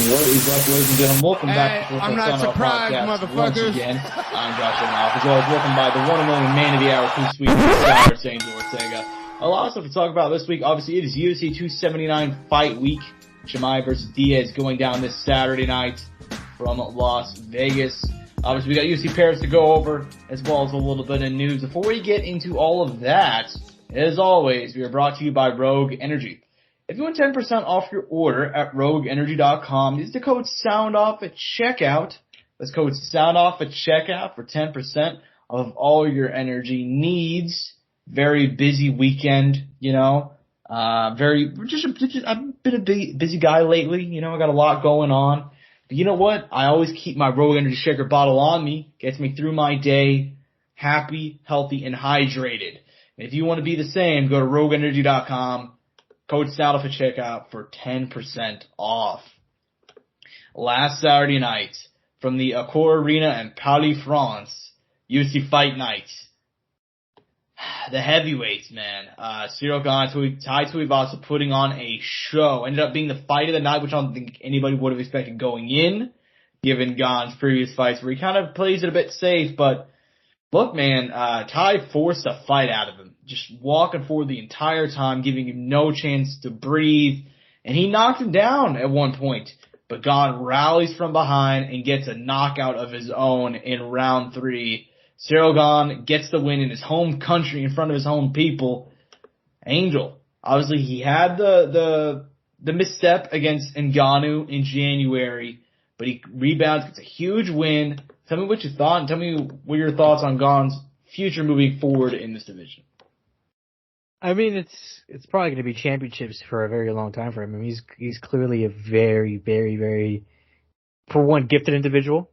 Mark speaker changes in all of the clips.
Speaker 1: What is up, ladies and gentlemen? Welcome back to the
Speaker 2: I'm not
Speaker 1: Courtside
Speaker 2: surprised,
Speaker 1: Soundoff once
Speaker 2: motherfuckers.
Speaker 1: again. I'm Evanoff. As always, welcome by the one and only man of the hour, too sweet, Star Saint Ortega. A lot of stuff to talk about this week. Obviously, it is UFC 279 fight week. Chimaev versus Diaz going down this Saturday night from Las Vegas. Obviously, we got UFC pairs to go over, as well as a little bit of news. Before we get into all of that, as always, we are brought to you by Rogue Energy. If you want 10% off your order at rogueenergy.com, use the code SOUNDOFF at checkout. That's code SOUNDOFF at checkout for 10% of all your energy needs. Very busy weekend, you know. I've been a busy guy lately, you know. I got a lot going on. But you know what? I always keep my Rogue Energy Shaker bottle on me. Gets me through my day happy, healthy, and hydrated. And if you want to be the same, go to rogueenergy.com. Code SOUNDOFF at checkout for 10% off. Last Saturday night, from the Accor Arena in Paris, France, UFC Fight Night. The heavyweights, man. Ciryl Gane, Tai Tuivasa putting on a show. Ended up being the fight of the night, which I don't think anybody would have expected going in, given Gane's previous fights, where he kind of plays it a bit safe. But look, man, Tai forced a fight out of him. Just walking forward the entire time, giving him no chance to breathe. And he knocked him down at one point. But Gane rallies from behind and gets a knockout of his own in round 3. Ciryl Gane gets the win in his home country in front of his home people. Angel. Obviously, he had the misstep against Ngannou in January. But he rebounds, gets a huge win. Tell me what you thought, and tell me what your thoughts on Gane's future moving forward in this division.
Speaker 3: I mean, it's probably going to be championships for a very long time for him. I mean, he's clearly a very, very, very, for one, gifted individual,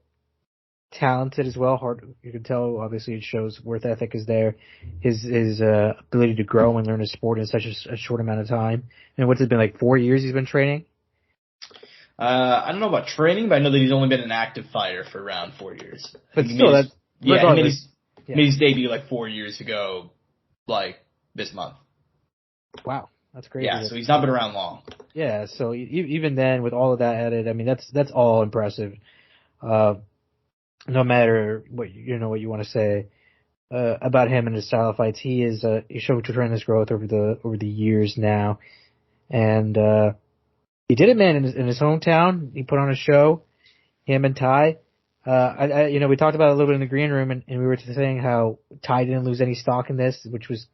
Speaker 3: talented as well. Hard, you can tell. Obviously, it shows work ethic is there. His ability to grow and learn a sport in such a short amount of time. And what's it been, like 4 years he's been training?
Speaker 1: I don't know about training, but I know that he's only been an active fighter for around 4 years.
Speaker 3: But still, that's
Speaker 1: he made his debut like 4 years ago, like this month.
Speaker 3: Wow, that's crazy.
Speaker 1: Yeah, so he's not been around long.
Speaker 3: Yeah, so even then, with all of that added, I mean, that's all impressive. No matter what you want to say about him and his style of fights, he showed tremendous growth over the years now, and he did it, man, in his hometown. He put on a show. Him and Ty. We talked about it a little bit in the green room, and we were saying how Ty didn't lose any stock in this, which was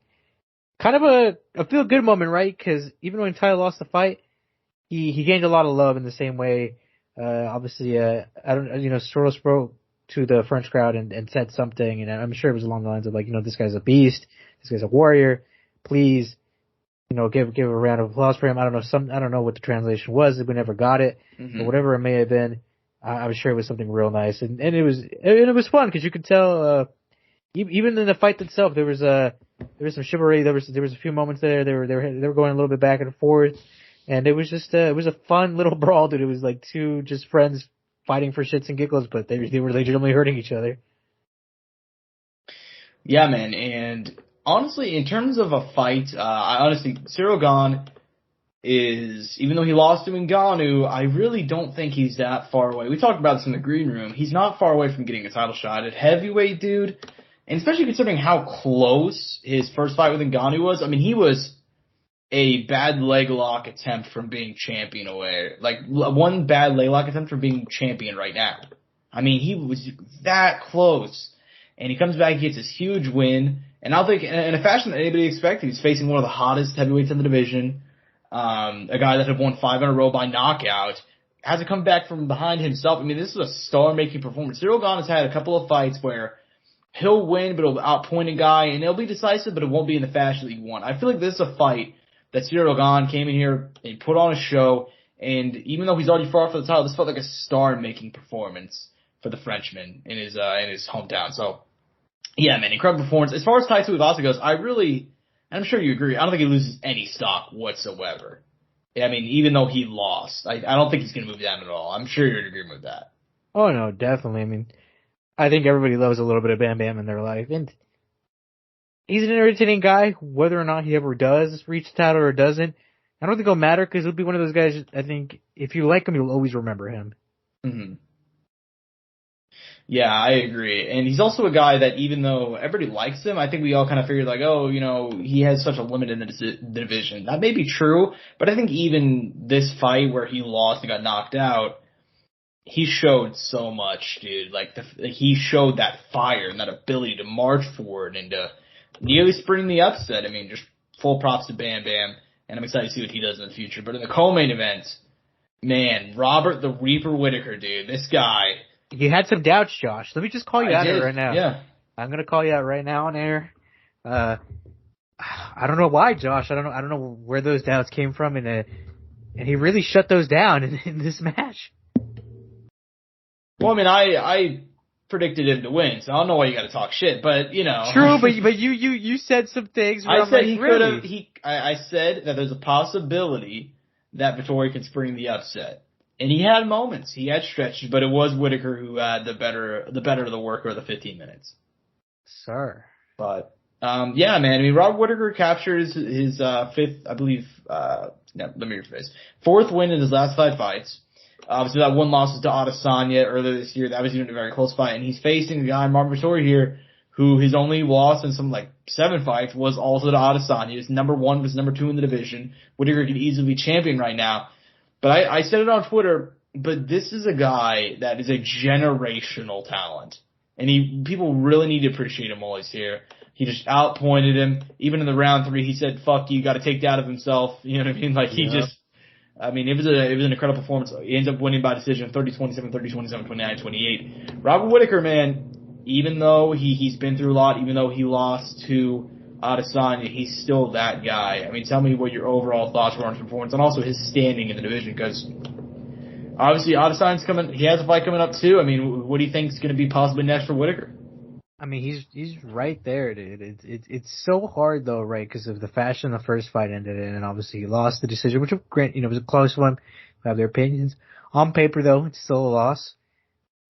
Speaker 3: kind of a feel good moment, right? Because even when Ty lost the fight, he gained a lot of love in the same way. Obviously, Ciryl spoke to the French crowd and said something, and I'm sure it was along the lines of like, this guy's a beast, this guy's a warrior. Please, give a round of applause for him. I don't know what the translation was. We never got it, but whatever it may have been, I'm sure it was something real nice, and it was fun because you could tell. Even in the fight itself, there was some chivalry. There was a few moments there. They were going a little bit back and forth, and it was just it was a fun little brawl, dude. It was like two just friends fighting for shits and giggles, but they were legitimately hurting each other.
Speaker 1: Yeah, man. And honestly, in terms of a fight, Ciryl Gane is, even though he lost to Ngannou, I really don't think he's that far away. We talked about this in the green room. He's not far away from getting a title shot at heavyweight, dude. And especially considering how close his first fight with Ngannou was. I mean, he was a bad leg lock attempt from being champion away. Like, one bad leg lock attempt from being champion right now. I mean, he was that close. And he comes back, he gets this huge win. And I think, in a fashion that anybody expected, he's facing one of the hottest heavyweights in the division. A guy that had won 5 in a row by knockout. Has to come back from behind himself. I mean, this is a star-making performance. Ciryl Gane has had a couple of fights where he'll win, but he'll outpoint a guy, and it'll be decisive, but it won't be in the fashion that you want. I feel like this is a fight that Ciryl Gane came in here and put on a show, and even though he's already far for the title, this felt like a star-making performance for the Frenchman in his hometown. So, yeah, man, incredible performance. As far as Tai Tuivasa goes, I'm sure you agree, I don't think he loses any stock whatsoever. I mean, even though he lost, I don't think he's going to move down at all. I'm sure you're in agreement with that.
Speaker 3: Oh, no, definitely. I mean, I think everybody loves a little bit of Bam Bam in their life. And he's an entertaining guy, whether or not he ever does reach the title or doesn't. I don't think it'll matter because he'll be one of those guys. I think if you like him, you'll always remember him.
Speaker 1: Mm-hmm. Yeah, I agree. And he's also a guy that even though everybody likes him, I think we all kind of figured like, oh, he has such a limit in the division. That may be true, but I think even this fight where he lost and got knocked out, he showed so much, dude. Like, he showed that fire and that ability to march forward and to nearly spring the upset. I mean, just full props to Bam Bam, and I'm excited to see what he does in the future. But in the co-main event, man, Robert the Reaper Whittaker, dude, this guy.
Speaker 3: You had some doubts, Josh. Let me just call you out right now.
Speaker 1: Yeah.
Speaker 3: I'm gonna call you out right now on air. I don't know why, Josh. I don't know where those doubts came from, and he really shut those down in this match.
Speaker 1: Well, I mean, I predicted him to win, so I don't know why you got to talk shit. But
Speaker 3: True, but you said some things. Where
Speaker 1: I said he could have.
Speaker 3: Really?
Speaker 1: I said that there's a possibility that Vettori can spring the upset. And he had moments, he had stretches, but it was Whittaker who had the better of the work over the 15 minutes.
Speaker 3: Sir.
Speaker 1: But, yeah, man, I mean, Robert Whittaker captures his, fifth, I believe, let me rephrase, fourth win in his last 5 fights. Obviously that one loss was to Adesanya earlier this year. That was even a very close fight. And he's facing a guy, Marvin Vettori here, who his only loss in some 7 fights was also to Adesanya. His number 1 was number 2 in the division. Whittaker could easily be champion right now. But I said it on Twitter, but this is a guy that is a generational talent. And people really need to appreciate him while he's here. He just outpointed him. Even in the round 3, he said, fuck you, gotta take that of himself. You know what I mean? It was an incredible performance. He ends up winning by decision 30-27, 30-27, 29-28. Robert Whittaker, man, even though he's been through a lot, even though he lost to Adesanya, he's still that guy. I mean, tell me what your overall thoughts were on his performance and also his standing in the division, because obviously Adesanya's coming. He has a fight coming up too. I mean, what do you think is going to be possibly next for Whittaker?
Speaker 3: I mean, he's right there, dude. It's so hard though, right? Because of the fashion the first fight ended in, and obviously he lost the decision, which was a close one. We have their opinions. On paper though, it's still a loss.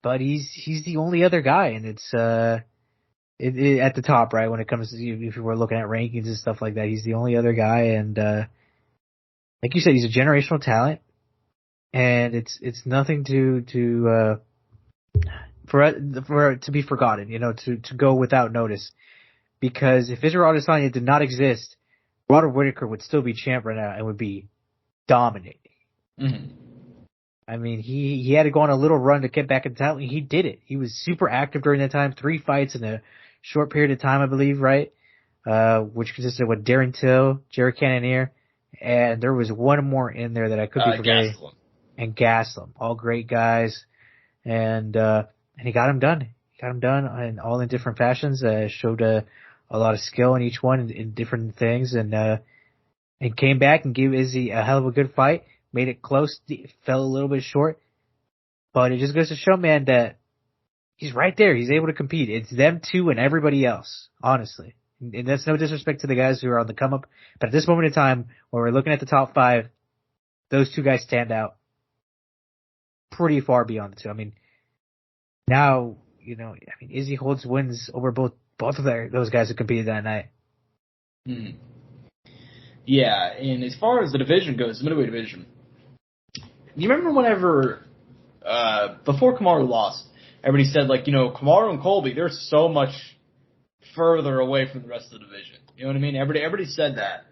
Speaker 3: But he's the only other guy, and it's at the top, right? When it comes to, if you were looking at rankings and stuff like that, he's the only other guy, and like you said, he's a generational talent, and it's nothing for it to be forgotten, to go without notice, because if Israel Adesanya did not exist, Robert Whittaker would still be champ right now and would be dominating.
Speaker 1: Mm-hmm.
Speaker 3: I mean, he had to go on a little run to get back in title. He did it. He was super active during that time. 3 fights in a short period of time, I believe, right? Which consisted of Darren Till, Jared Cannonier, and there was one more in there that I could be forgetting. And Gaslam. All great guys. And he got him done. He got him done all in different fashions. Showed a lot of skill in each one in different things, and came back and gave Izzy a hell of a good fight. Made it close, fell a little bit short, but it just goes to show, man, that he's right there. He's able to compete. It's them two and everybody else, honestly. And that's no disrespect to the guys who are on the come up, but at this moment in time, when we're looking at the top 5, those 2 guys stand out pretty far beyond the 2. I mean, now, Izzy holds wins over both of those guys who competed that night.
Speaker 1: Mm-hmm. Yeah, and as far as the division goes, the middleweight division, you remember whenever, before Kamaru lost, everybody said, Kamaru and Colby, they're so much further away from the rest of the division. You know what I mean? Everybody said that.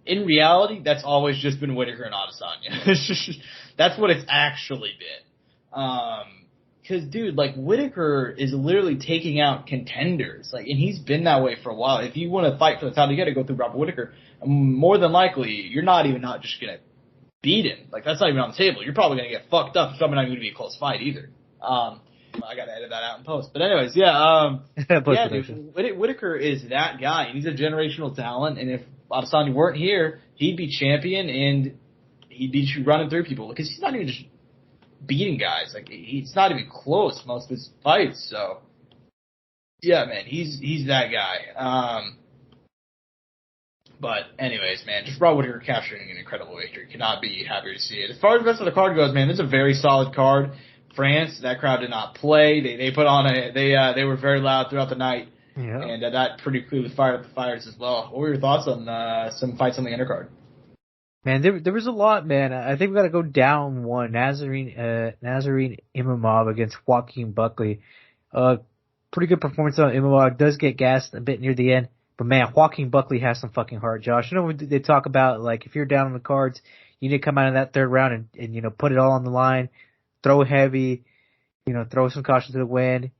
Speaker 1: In reality, that's always just been Whittaker and Adesanya. That's what it's actually been. Cause dude, Whittaker is literally taking out contenders. And he's been that way for a while. If you want to fight for the title, you gotta go through Robert Whittaker. More than likely, you're not just gonna beat him. That's not even on the table. You're probably gonna get fucked up. It's probably not gonna be a close fight either. I gotta edit that out in post. But anyways, yeah, dude, Whittaker is that guy. He's a generational talent, and if Adesanya weren't here, he'd be champion, and he'd be running through people. Because he's not even just beating guys. He's not even close most of his fights, so. Yeah, man, he's that guy. But anyways, man, just Robert Whittaker capturing an incredible victory. Cannot be happier to see it. As far as the rest of the card goes, man, this is a very solid card. France, that crowd did not play. They put on they were very loud throughout the night. Yeah. And that pretty clearly fired up the fires as well. What were your thoughts on some fights on the undercard?
Speaker 3: Man, there was a lot, man. I think we got to go down one. Nazarene Imam against Joaquin Buckley. Pretty good performance on Imam. Does get gassed a bit near the end, but man, Joaquin Buckley has some fucking heart, Josh. You know when they talk about like if you're down on the cards, you need to come out in that third round and you know put it all on the line, throw heavy, you know, throw some caution to the wind,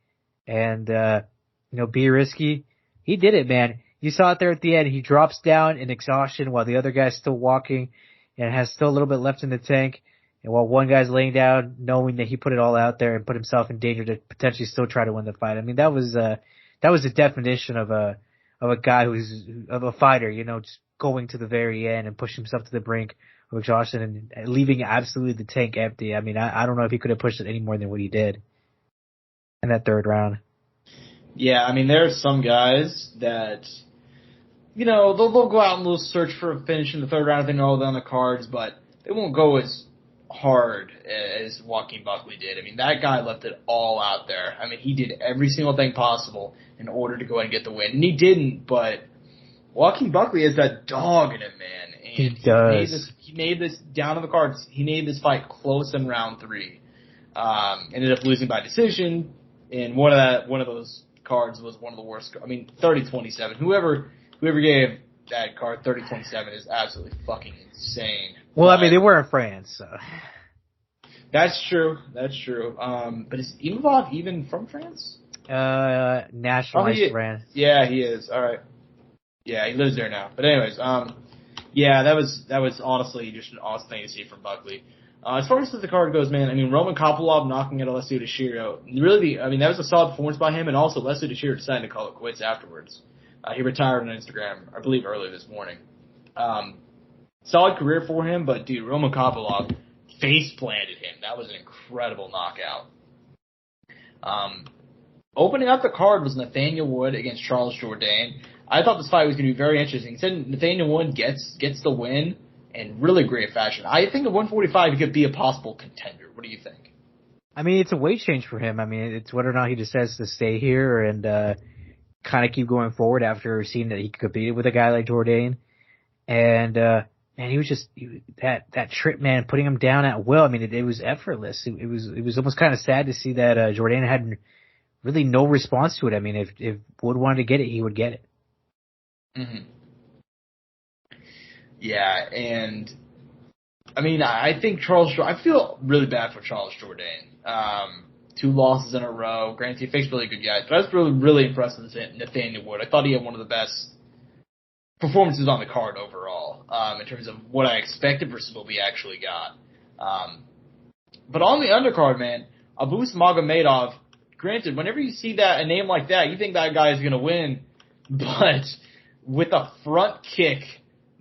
Speaker 3: and you know be risky. He did it, man. You saw it there at the end. He drops down in exhaustion while the other guy's still walking and has still a little bit left in the tank. And while one guy's laying down, knowing that he put it all out there and put himself in danger to potentially still try to win the fight. I mean, that was the definition of a guy of a fighter, you know, just going to the very end and pushing himself to the brink of exhaustion and leaving absolutely the tank empty. I mean, I don't know if he could have pushed it any more than what he did in that third round.
Speaker 1: Yeah, I mean, there are some guys that, you know, they'll go out and they'll search for a finish in the third round if they know they're on the cards, but they won't go as hard as Joaquin Buckley did. I mean, that guy left it all out there. I mean, he did every single thing possible in order to go ahead and get the win. And he didn't, but Joaquin Buckley has that dog in him, man. And
Speaker 3: he does.
Speaker 1: He made this down to the cards. He made this fight close in round 3. Ended up losing by decision, and one of those cards was one of the worst. I mean, 30-27. Whoever gave that card 30-27 is absolutely fucking insane.
Speaker 3: Well, I mean, they were in France, so.
Speaker 1: That's true. But is Evanoff even from France?
Speaker 3: Nationalized France.
Speaker 1: Yeah, he is. All right. Yeah, he lives there now. But anyways, yeah, that was honestly just an awesome thing to see from Buckley. As far as the card goes, man, I mean, Roman Kopylov knocking out Alessio De Ciryl, really, I mean, that was a solid performance by him, and also Alessio De Ciryl decided to call it quits afterwards. He retired on Instagram, I believe, earlier this morning. Solid career for him, but dude, Roman Kopylov face planted him. That was an incredible knockout. Opening up the card was Nathaniel Wood against Charles Jourdain. I thought this fight was going to be very interesting. Instead, Nathaniel Wood gets the win in really great fashion. I think at 145 he could be a possible contender. What do you think?
Speaker 3: I mean, it's a weight change for him. I mean, it's whether or not he decides to stay here and kind of keep going forward after seeing that he competed with a guy like Jourdain. And man, he was just that trip, man, putting him down at will. I mean, it was effortless. It was almost kind of sad to see that Jourdain had really no response to it. I mean, if Wood wanted to get it, he would get it.
Speaker 1: Mm-hmm. Yeah, and I mean, I think I feel really bad for Charles Jourdain. 2 losses in a row. Granted, he faced really good guys, but I was really, really impressed with Nathaniel Wood. I thought he had one of the best performances on the card overall, in terms of what I expected versus what we actually got. But on the undercard, man, Abus Magomedov, granted, whenever you see a name like that, you think that guy is going to win, but with a front kick,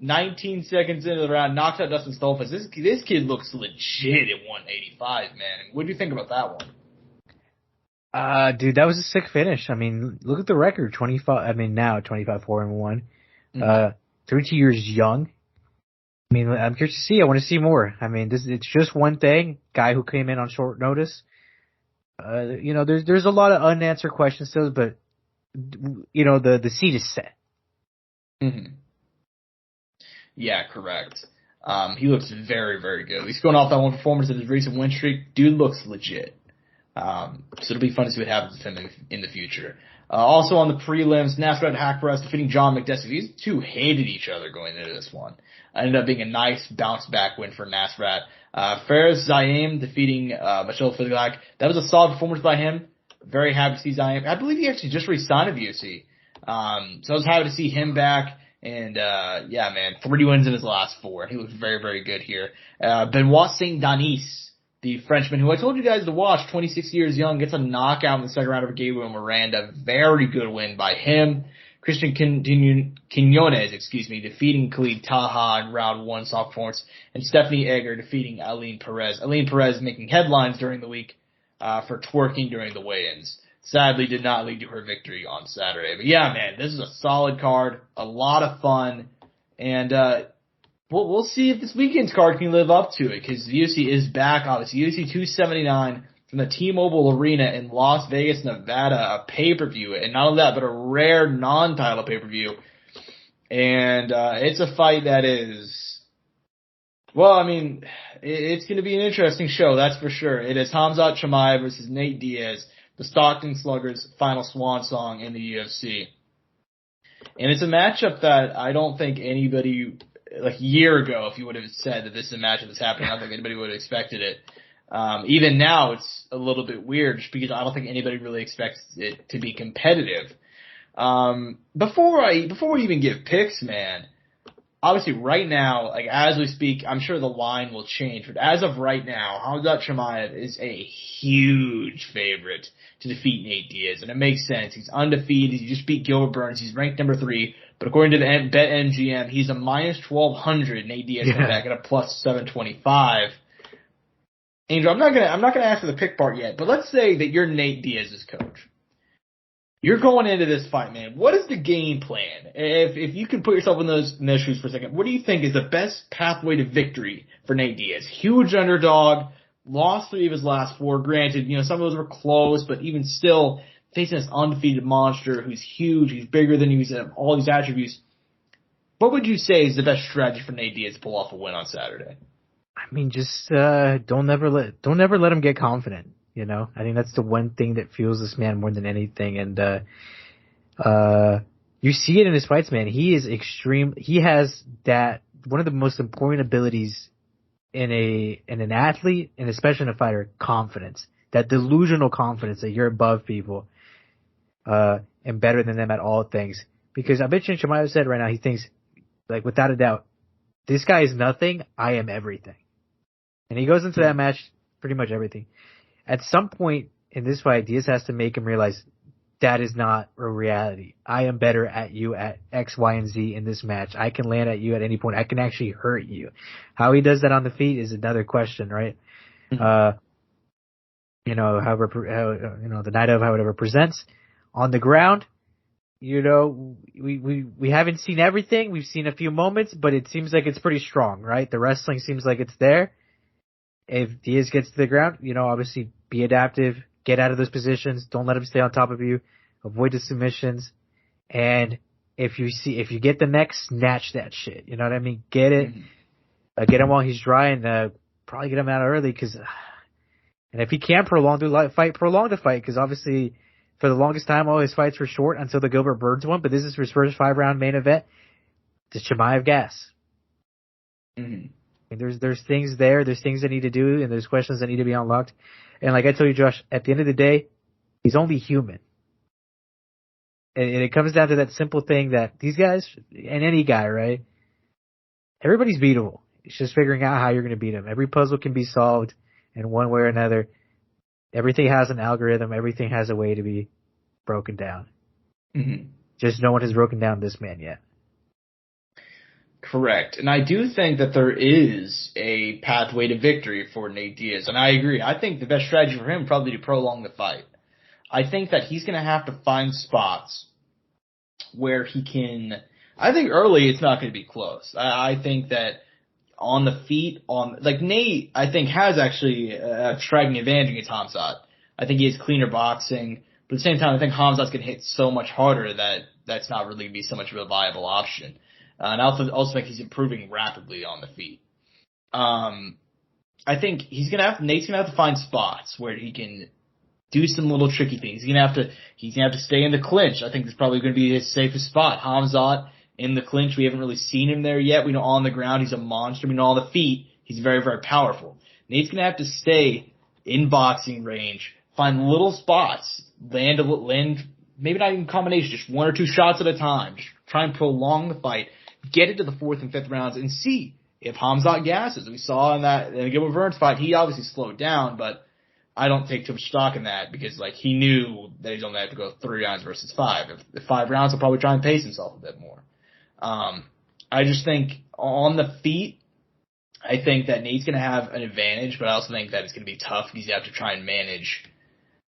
Speaker 1: 19 seconds into the round, knocks out Dustin Stolfus. This kid looks legit at 185, man. What do you think about that one?
Speaker 3: Dude, that was a sick finish. I mean, look at the record, 25-4-1. 32 years young. I mean, I'm curious to see. I want to see more. I mean, it's just one thing. Guy who came in on short notice. You know, there's a lot of unanswered questions still, but you know, the seed is set.
Speaker 1: Mm-hmm. Yeah, correct. He looks very, very good. He's going off that one performance in his recent win streak. Dude looks legit. So it'll be fun to see what happens with him in the future. Also on the prelims, Nasrat Haqparast defeating John McDessie. These two hated each other going into this one. Ended up being a nice bounce-back win for Nasrat. Fares Zaim defeating Michel Fidlak. That was a solid performance by him. Very happy to see Zaim. I believe he actually just re-signed with the UFC. So I was happy to see him back. And, yeah, man, 3 wins in his last 4. He looks very, very good here. Benoit Saint-Denis, the Frenchman who I told you guys to watch, 26 years young, gets a knockout in the second round over Gabriel Miranda. Very good win by him. Christian Quinones, defeating Khalid Taha in round 1 soft performance. And Stephanie Egger defeating Aline Perez. Aline Perez making headlines during the week, for twerking during the weigh-ins. Sadly did not lead to her victory on Saturday. But yeah, man, this is a solid card, a lot of fun, and we'll see if this weekend's card can live up to it, because the UFC is back, obviously. UFC 279 from the T-Mobile Arena in Las Vegas, Nevada, a pay-per-view, and not only that, but a rare non-title pay-per-view. And it's a fight that is Well, I mean, it's going to be an interesting show, that's for sure. It is Khamzat Chimaev versus Nate Diaz, the Stockton Sluggers' final swan song in the UFC. And it's a matchup that I don't think anybody, like a year ago, if you would have said that this is a matchup that's happening, I don't think anybody would have expected it. Even now, it's a little bit weird just because I don't think anybody really expects it to be competitive. Before we even give picks, man, obviously right now, like as we speak, I'm sure the line will change, but as of right now, Khamzat Chimaev is a huge favorite to defeat Nate Diaz, and it makes sense. He's undefeated. He just beat Gilbert Burns. He's ranked number 3, but according to the BetMGM, he's a minus 1,200. Nate Diaz comes back at a plus 725. Angel, I'm not gonna ask for the pick part yet, but let's say that you're Nate Diaz's coach. You're going into this fight, man. What is the game plan? If you could put yourself in those shoes for a second, what do you think is the best pathway to victory for Nate Diaz? Huge underdog, lost 3 of his last 4. Granted, some of those were close, but even still, facing this undefeated monster who's huge, he's bigger than you, he's all these attributes. What would you say is the best strategy for Nate Diaz to pull off a win on Saturday?
Speaker 3: I mean, just don't ever let him get confident. I think that's the one thing that fuels this man more than anything. And you see it in his fights, man. He is extreme. He has that one of the most important abilities in an athlete, and especially in a fighter, confidence. That delusional confidence that you're above people and better than them at all things. Because I bet you Chimaev said right now he thinks, like without a doubt, this guy is nothing. I am everything. And he goes into that match pretty much everything. At some point in this fight, Diaz has to make him realize that is not a reality. I am better at you at X, Y, and Z in this match. I can land at you at any point. I can actually hurt you. How he does that on the feet is another question, right? Mm-hmm. The night of how it ever presents. On the ground, we haven't seen everything. We've seen a few moments, but it seems like it's pretty strong, right? The wrestling seems like it's there. If Diaz gets to the ground, obviously be adaptive, get out of those positions, don't let him stay on top of you, avoid the submissions, and if you get the neck, snatch that shit. You know what I mean? Get it, get him while he's dry, and probably get him out early. And if he can prolong the fight, because obviously for the longest time all his fights were short until the Gilbert Burns one, but this is his first 5-round main event. Does Chimaev gas? Mm-hmm. There's things there, there's things that need to do, and there's questions that need to be unlocked. And like I told you, Josh, at the end of the day, he's only human. And it comes down to that simple thing that these guys, and any guy, right? Everybody's beatable. It's just figuring out how you're going to beat them. Every puzzle can be solved in one way or another. Everything has an algorithm. Everything has a way to be broken down. Mm-hmm. Just no one has broken down this man yet.
Speaker 1: Correct. And I do think that there is a pathway to victory for Nate Diaz. And I agree. I think the best strategy for him probably to prolong the fight. I think that he's going to have to find spots where he can, I think early it's not going to be close. I think that on the feet, Nate, I think has actually a striking advantage against Khamzat. I think he has cleaner boxing. But at the same time, I think Khamzat's going to hit so much harder that that's not really going to be so much of a viable option. And I also think he's improving rapidly on the feet. I think Nate's gonna have to find spots where he can do some little tricky things. He's gonna have to stay in the clinch. I think that's probably gonna be his safest spot. Khamzat in the clinch, we haven't really seen him there yet. We know on the ground he's a monster. We know on the feet he's very, very powerful. Nate's gonna have to stay in boxing range, find little spots, land maybe not even combination, just 1 or 2 shots at a time. Just try and prolong the fight. Get it to the 4th and 5th rounds and see if Khamzat gasses. We saw in the Gilbert Burns fight, he obviously slowed down, but I don't take too much stock in that because he knew that he's only have to go 3 rounds versus 5. If 5 rounds, he'll probably try and pace himself a bit more. I just think on the feet, I think that Nate's going to have an advantage, but I also think that it's going to be tough because you have to try and manage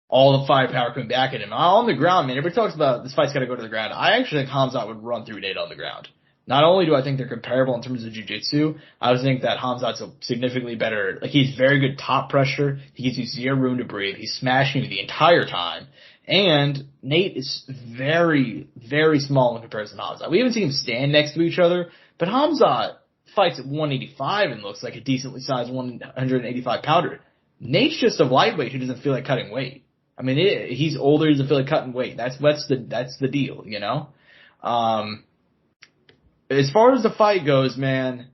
Speaker 1: all the firepower coming back at him. On the ground, man, everybody talks about this fight's got to go to the ground. I actually think Khamzat would run through Nate on the ground. Not only do I think they're comparable in terms of jiu-jitsu, I also think that Khamzat's a significantly better, he's very good top pressure. He gives you 0 room to breathe. He's smashing you the entire time. And Nate is very, very small in comparison to Khamzat. We haven't seen him stand next to each other, but Khamzat fights at 185 and looks like a decently sized 185 pounder. Nate's just a lightweight who doesn't feel like cutting weight. I mean, he's older, he doesn't feel like cutting weight. That's the deal, you know? As far as the fight goes, man,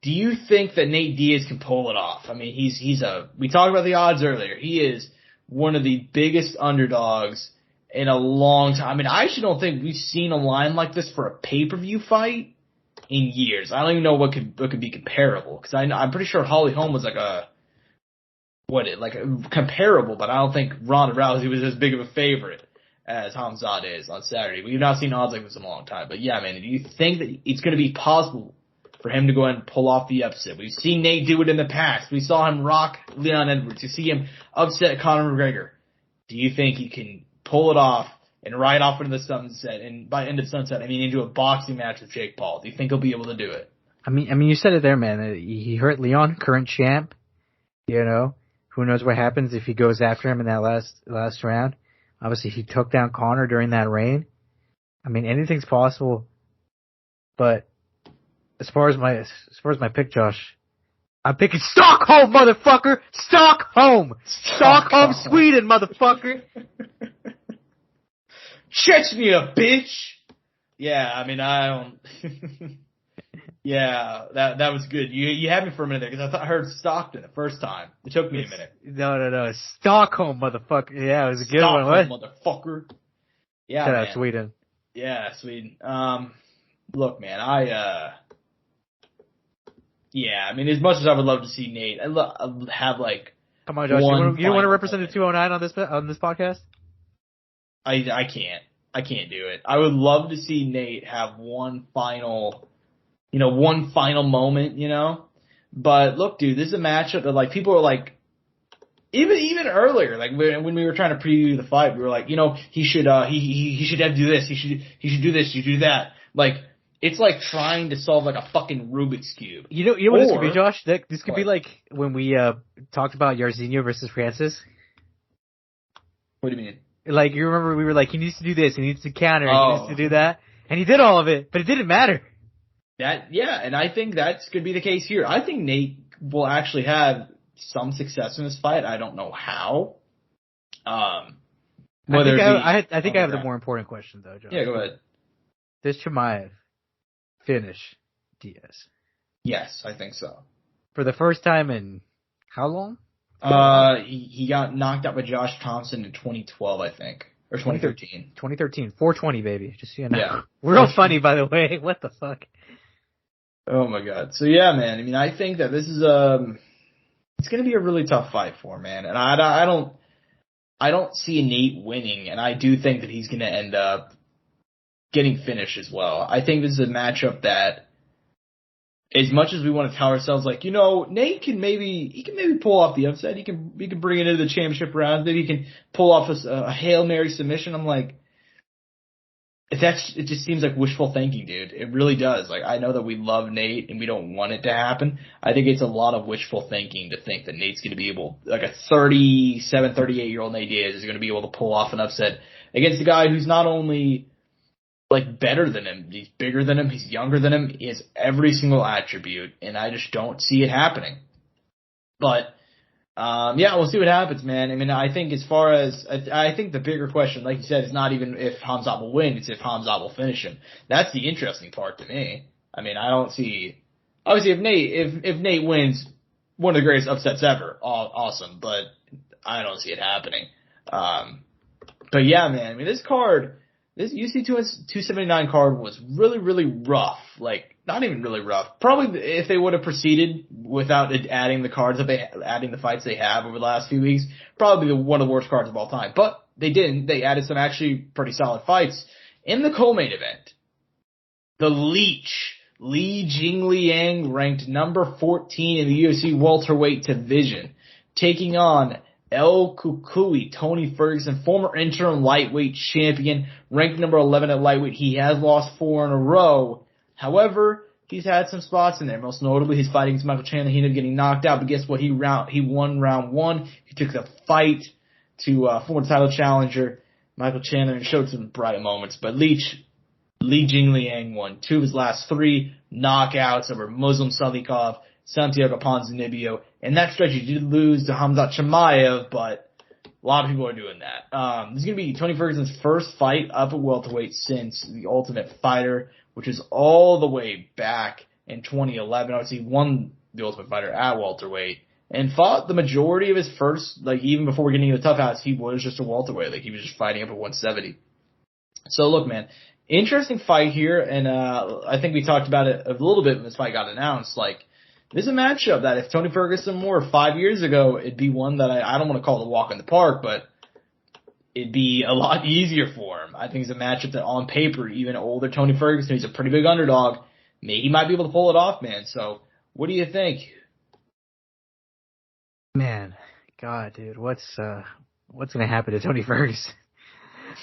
Speaker 1: do you think that Nate Diaz can pull it off? I mean, we talked about the odds earlier. He is one of the biggest underdogs in a long time. I mean, I actually don't think we've seen a line like this for a pay-per-view fight in years. I don't even know what could be comparable, because I'm pretty sure Holly Holm was comparable, but I don't think Ronda Rousey was as big of a favorite as Hamzat is on Saturday. We've not seen odds like this in a long time. But yeah, man, do you think that it's going to be possible for him to go ahead and pull off the upset? We've seen Nate do it in the past. We saw him rock Leon Edwards. You see him upset Conor McGregor. Do you think he can pull it off and ride off into the sunset, and by end of sunset, I mean into a boxing match with Jake Paul? Do you think he'll be able to do it?
Speaker 3: I mean, you said it there, man. He hurt Leon, current champ. You know, who knows what happens if he goes after him in that last round? Obviously, he took down Conor during that reign. I mean, anything's possible. But as far as my pick, Josh, I'm picking Stockholm, motherfucker! Stockholm, Sweden, motherfucker.
Speaker 1: Chechnya, bitch. Yeah, I mean, I don't. Yeah, that was good. You had me for a minute there, because I heard Stockton the first time. It took me a minute.
Speaker 3: No. Stockholm, motherfucker. Yeah, it was a good one.
Speaker 1: What? Motherfucker. Yeah,
Speaker 3: Shout
Speaker 1: man.
Speaker 3: out Sweden.
Speaker 1: Yeah, Sweden. Look, man, yeah, I mean, as much as I would love to see Nate, I'd have like.
Speaker 3: Come on, Josh. You want to represent the 209 on this podcast?
Speaker 1: I can't do it. I would love to see Nate have one final moment, you know? But look, dude, this is a matchup that, like, people are like, even earlier, like when we were trying to preview the fight, we were like, you know, he should have to do this, he should do this, he should do that. Like, it's like trying to solve like a fucking Rubik's Cube.
Speaker 3: You know what this could be, Josh? This could be like when we talked about Jairzinho versus Francis.
Speaker 1: What do you mean?
Speaker 3: Like, you remember we were like, he needs to do this, he needs to counter, he needs to do that, and he did all of it, but it didn't matter.
Speaker 1: And I think that's going to be the case here. I think Nate will actually have some success in this fight. I don't know how.
Speaker 3: I think I have the more important question, though, Josh.
Speaker 1: Yeah, go ahead.
Speaker 3: Does Chimaev finish Diaz?
Speaker 1: Yes, I think so.
Speaker 3: For the first time in how long?
Speaker 1: He got knocked out by Josh Thompson in 2012, I think. Or 2013.
Speaker 3: 2013. 420, baby. Just so you know.
Speaker 1: Yeah.
Speaker 3: We're all funny, by the way. What the fuck?
Speaker 1: Oh my god. So yeah, man. I mean, I think that this is it's going to be a really tough fight for him, man. And I don't see Nate winning, and I do think that he's going to end up getting finished as well. I think this is a matchup that, as much as we want to tell ourselves, like, you know, Nate can maybe pull off the upset. He can bring it into the championship round. Maybe he can pull off a Hail Mary submission. I'm like, it just seems like wishful thinking, dude. It really does. Like, I know that we love Nate and we don't want it to happen. I think it's a lot of wishful thinking to think that Nate's going to be able, like a 37, 38-year-old Nate Diaz is going to be able to pull off an upset against a guy who's not only like better than him, he's bigger than him, he's younger than him, he has every single attribute, and I just don't see it happening. But yeah, we'll see what happens, man. I mean, I think as far as I think the bigger question, like you said, is not even if Hamzat will win, it's if Hamzat will finish him. That's the interesting part to me. I mean, I don't see, obviously if Nate wins, one of the greatest upsets ever, awesome, but I don't see it happening. But yeah, man, I mean, this UFC 279 card was really, really rough. Like, not even really rough. Probably if they would have proceeded without adding the fights they have over the last few weeks, probably one of the worst cards of all time. But they didn't. They added some actually pretty solid fights. In the co-main event, the Leech, Li Jingliang, ranked number 14 in the UFC welterweight division, taking on El Kukui, Tony Ferguson, former interim lightweight champion, ranked number 11 at lightweight. He has lost 4 in a row. However, he's had some spots in there. Most notably, his fight against Michael Chandler. He ended up getting knocked out, but guess what? He won round 1. He took the fight to former title challenger Michael Chandler and showed some bright moments. But Li Jingliang won 2 of his last 3. knockouts over Muslim Salikov, Santiago Ponzinibbio. And that stretch, he did lose to Khamzat Chimaev, but a lot of people are doing that. This is going to be Tony Ferguson's first fight up at welterweight since The Ultimate Fighter, which is all the way back in 2011. Obviously, he won The Ultimate Fighter at welterweight and fought the majority of his first, like even before getting into the tough house, he was just a welterweight. Like he was just fighting up at 170. So look, man, interesting fight here, and I think we talked about it a little bit when this fight got announced. Like, this is a matchup that if Tony Ferguson were 5 years ago, it'd be one that I don't want to call it a walk in the park, but it'd be a lot easier for him. I think it's a matchup that on paper, even older Tony Ferguson, he's a pretty big underdog, maybe he might be able to pull it off, man. So what do you think?
Speaker 3: Man, God, dude, what's gonna happen to Tony Ferguson?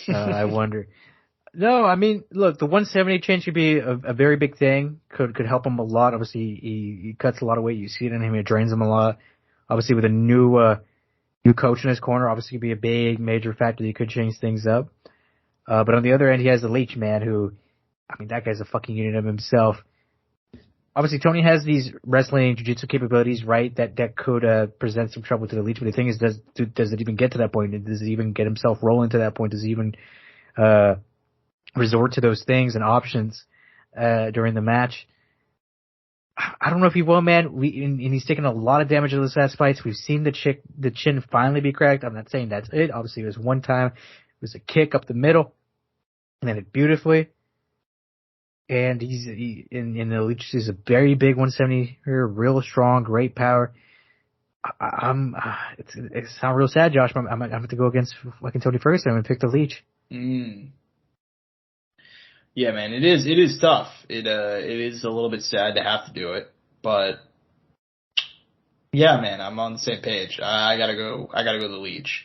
Speaker 3: I wonder. No, I mean, look, the 170 change could be a very big thing. Could help him a lot. Obviously, he cuts a lot of weight. You see it in him. It drains him a lot. Obviously, with a new coach in his corner, obviously could be a big, major factor that could change things up. But on the other end, he has the Leech, man, who, I mean, that guy's a fucking unit of himself. Obviously, Tony has these wrestling, jiu-jitsu capabilities, right, that could present some trouble to the Leech. But the thing is, does it even get to that point? Does it even get himself rolling to that point? Does he even resort to those things and options during the match? I don't know if he will, man. And he's taken a lot of damage in those last fights. We've seen the chin finally be cracked. I'm not saying that's it. Obviously, it was one time. It was a kick up the middle, and then it beautifully. And in the Leech is a very big 170 here, real strong, great power. It's not real sad, Josh. But I'm gonna have to go against fucking Tony Ferguson. I'm gonna pick the Leech.
Speaker 1: Yeah, man, it is tough. It is a little bit sad to have to do it, but yeah, man, I'm on the same page. I gotta go the Leech.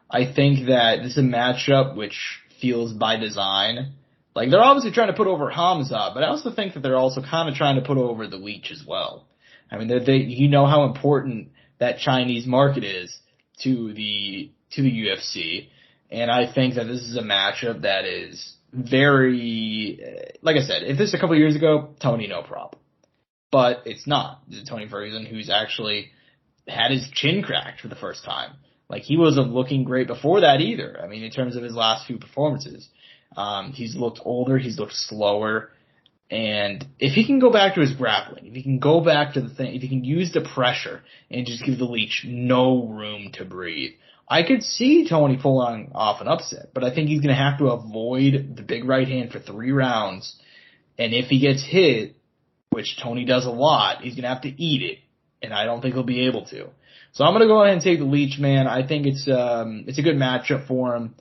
Speaker 1: I think that this is a matchup which feels by design. Like, they're obviously trying to put over Khamzat, but I also think that they're also kind of trying to put over the Leech as well. I mean, you know how important that Chinese market is to the UFC, and I think that this is a matchup that is very, like I said, if this was a couple of years ago, Tony, no problem. But it's not. This is Tony Ferguson, who's actually had his chin cracked for the first time. Like, he wasn't looking great before that either. I mean, in terms of his last few performances. He's looked older, he's looked slower, and if he can go back to his grappling, if he can go back to the thing, if he can use the pressure and just give the Leech no room to breathe, I could see Tony pulling off an upset, but I think he's going to have to avoid the big right hand for 3 rounds, and if he gets hit, which Tony does a lot, he's going to have to eat it, and I don't think he'll be able to. So I'm going to go ahead and take the Leech, man. I think it's a good matchup for him.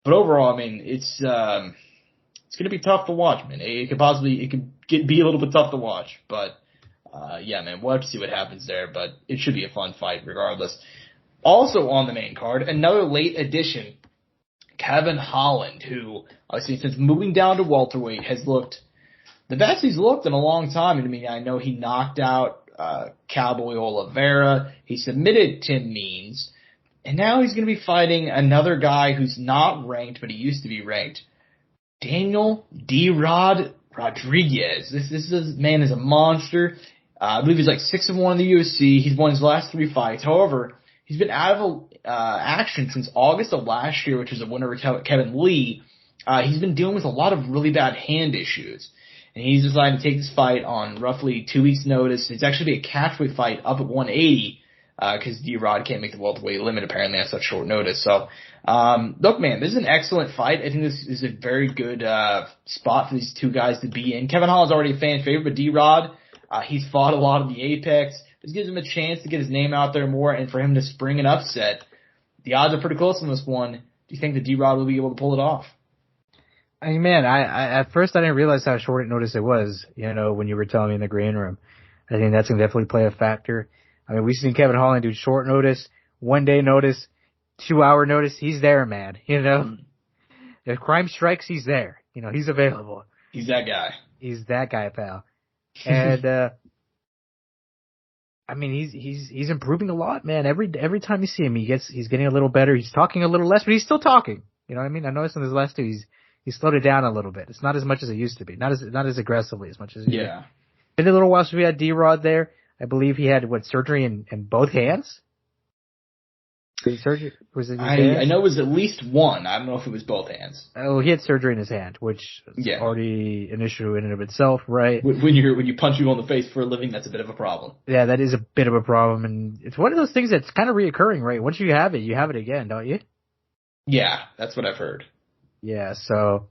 Speaker 1: But overall, I mean, it's going to be tough to watch, man. It could be a little bit tough to watch, but yeah, man, we'll have to see what happens there. But it should be a fun fight regardless. Also on the main card, another late addition, Kevin Holland, who obviously since moving down to welterweight has looked the best he's looked in a long time. I mean, I know he knocked out Cowboy Oliveira, he submitted Tim Means. And now he's going to be fighting another guy who's not ranked, but he used to be ranked. Daniel D-Rod Rodriguez. This man is a monster. I believe he's like 6-1 in the UFC. He's won his last 3 fights. However, he's been out of action since August of last year, which was a winner of Kevin Lee. He's been dealing with a lot of really bad hand issues. And he's decided to take this fight on roughly 2 weeks' notice. It's actually a catchweight fight up at 180. Because D-Rod can't make the welterweight limit apparently on such short notice. So, look, man, this is an excellent fight. I think this is a very good spot for these two guys to be in. Kevin Holland's already a fan favorite, but D-Rod, he's fought a lot of the Apex. This gives him a chance to get his name out there more and for him to spring an upset. The odds are pretty close on this one. Do you think that D-Rod will be able to pull it off?
Speaker 3: I mean, man, I at first I didn't realize how short notice it was, when you were telling me in the green room. I think that's going to definitely play a factor. I mean, we've seen Kevin Holland do short notice, 1 day notice, 2 hour notice. He's there, man. If crime strikes, he's there. He's available.
Speaker 1: He's that guy.
Speaker 3: He's that guy, pal. And I mean, he's improving a lot, man. Every time you see him, he's getting a little better. He's talking a little less, but he's still talking. You know what I mean? I noticed in his last 2, he's slowed it down a little bit. It's not as much as it used to be. Not as aggressively as much as it used to be. been a little while since we had D-Rod there. I believe he had, surgery in both hands? Surgery? Was it his hands?
Speaker 1: I know it was at least one. I don't know if it was both hands.
Speaker 3: Oh, he had surgery in his hand, which is already an issue in and of itself, right?
Speaker 1: When you punch people in the face for a living, that's a bit of a problem.
Speaker 3: Yeah, that is a bit of a problem, and it's one of those things that's kind of reoccurring, right? Once you have it again, don't you?
Speaker 1: Yeah, that's what I've heard. Yeah,
Speaker 3: so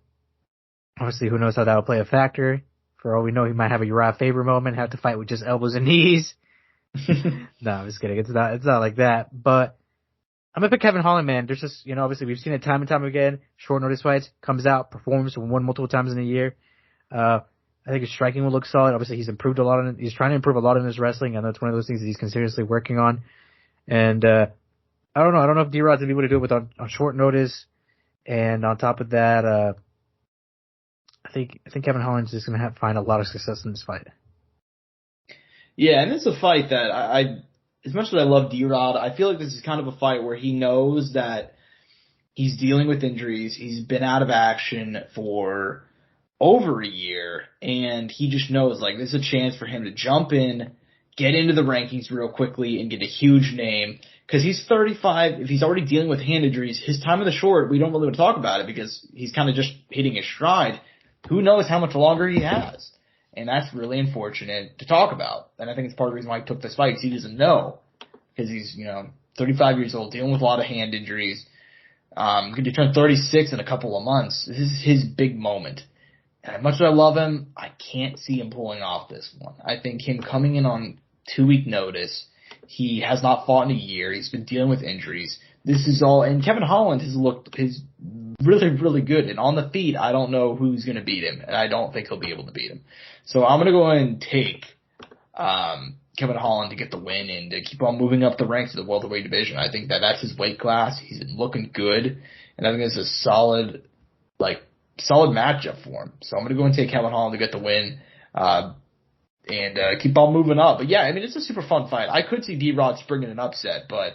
Speaker 3: obviously who knows how that will play a factor. For all we know, he might have a Uriah Faber moment, have to fight with just elbows and knees. No, I'm just kidding. It's not like that, but I'm gonna pick Kevin Holland, man. There's just, obviously we've seen it time and time again. Short notice fights, comes out, performs, won multiple times in a year. I think his striking will look solid. Obviously he's improved a lot he's trying to improve a lot in his wrestling. I know it's one of those things that he's continuously working on. And, I don't know if D-Rod's gonna be able to do it on short notice. And on top of that, I think Kevin Holland's just gonna find a lot of success in this fight.
Speaker 1: Yeah, and it's a fight that I as much as I love D-Rod, I feel like this is kind of a fight where he knows that he's dealing with injuries. He's been out of action for over a year, and he just knows, like, this is a chance for him to jump in, get into the rankings real quickly, and get a huge name. Because he's 35, if he's already dealing with hand injuries, his time in the short, we don't really want to talk about it because he's kind of just hitting his stride. Who knows how much longer he has? And that's really unfortunate to talk about. And I think it's part of the reason why he took this fight, because he doesn't know. Because he's, 35 years old, dealing with a lot of hand injuries. Going to turn 36 in a couple of months. This is his big moment. And as much as I love him, I can't see him pulling off this one. I think him coming in on 2-week notice, he has not fought in a year. He's been dealing with injuries. This is all, and Kevin Holland has really, really good. And on the feet, I don't know who's going to beat him, and I don't think he'll be able to beat him. So I'm going to go ahead and take Kevin Holland to get the win and to keep on moving up the ranks of the welterweight division. I think that's his weight class. He's been looking good, and I think it's a solid matchup for him. So I'm going to go and take Kevin Holland to get the win and keep on moving up. But yeah, I mean, it's a super fun fight. I could see D-Rod springing an upset, but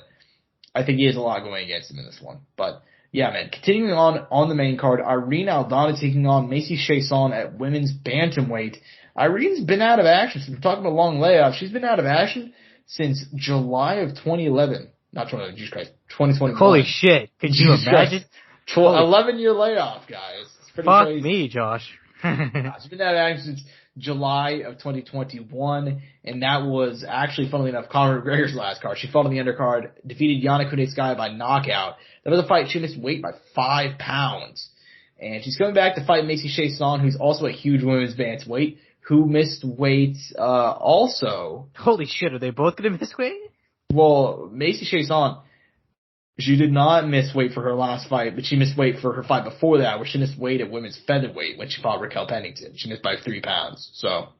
Speaker 1: I think he has a lot going against him in this one. But yeah, man, continuing on the main card, Irene Aldana taking on Macy Chiasson at women's bantamweight. Irene's been out of action. So we're talking about a long layoff. She's been out of action since July of 2011. Not 2011, Jesus Christ, 2021.
Speaker 3: Holy shit. Could you imagine?
Speaker 1: 11-year layoff, guys. It's pretty
Speaker 3: Fuck
Speaker 1: crazy.
Speaker 3: Me, Josh.
Speaker 1: She's been out of action since July of 2021, and that was actually, funnily enough, Conor McGregor's last card. She fought on the undercard, defeated Yana Kunitskaya by knockout. That was a fight she missed weight by 5 pounds. And she's coming back to fight Macy Chiasson, who's also a huge women's bantamweight, who missed weight also.
Speaker 3: Holy shit, are they both going to miss weight?
Speaker 1: Well, Macy Chiasson, she did not miss weight for her last fight, but she missed weight for her fight before that, where she missed weight at women's featherweight when she fought Raquel Pennington. She missed by 3 pounds. So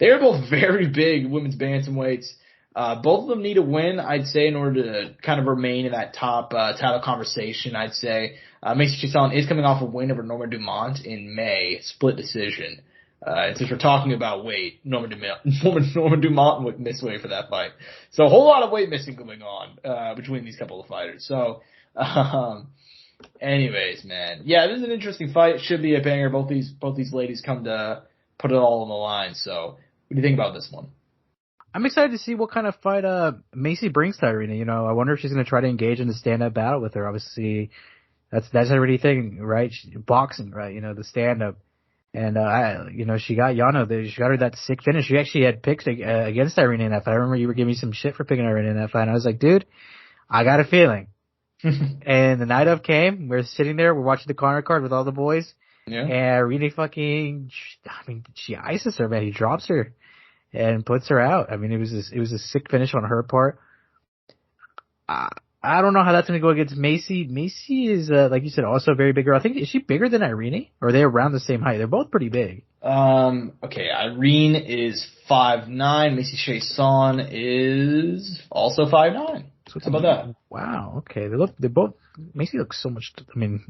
Speaker 1: they're both very big women's bantamweights. Both of them need a win, I'd say, in order to kind of remain in that top title conversation. I'd say Macy Chiasson is coming off a win over Norma Dumont in May, split decision. Since we're talking about weight, Norma Dumont missed weight for that fight. So a whole lot of weight missing going on between these couple of fighters. So, anyways, man, yeah, this is an interesting fight. It should be a banger. Both these ladies come to put it all on the line. So, what do you think about this one?
Speaker 3: I'm excited to see what kind of fight Macy brings to Irina. I wonder if she's going to try to engage in the stand-up battle with her. Obviously, that's already thing, right? Boxing, right? The stand-up. And, she got Yano. She got her that sick finish. She actually had picks against Irene in that fight. I remember you were giving me some shit for picking Irene in that fight. And I was like, dude, I got a feeling. And the night of came. We're sitting there. We're watching the Conor card with all the boys. Yeah. And Irene she ices her, man. He drops her and puts her out. I mean, it was a sick finish on her part. I don't know how that's going to go against Macy. Macy is, like you said, also a very big girl. I think, is she bigger than Irene? Or are they around the same height? They're both pretty big.
Speaker 1: Okay, Irene is 5'9". Macy Chiasson is also 5'9". So how about that?
Speaker 3: Wow, okay. Macy looks so much,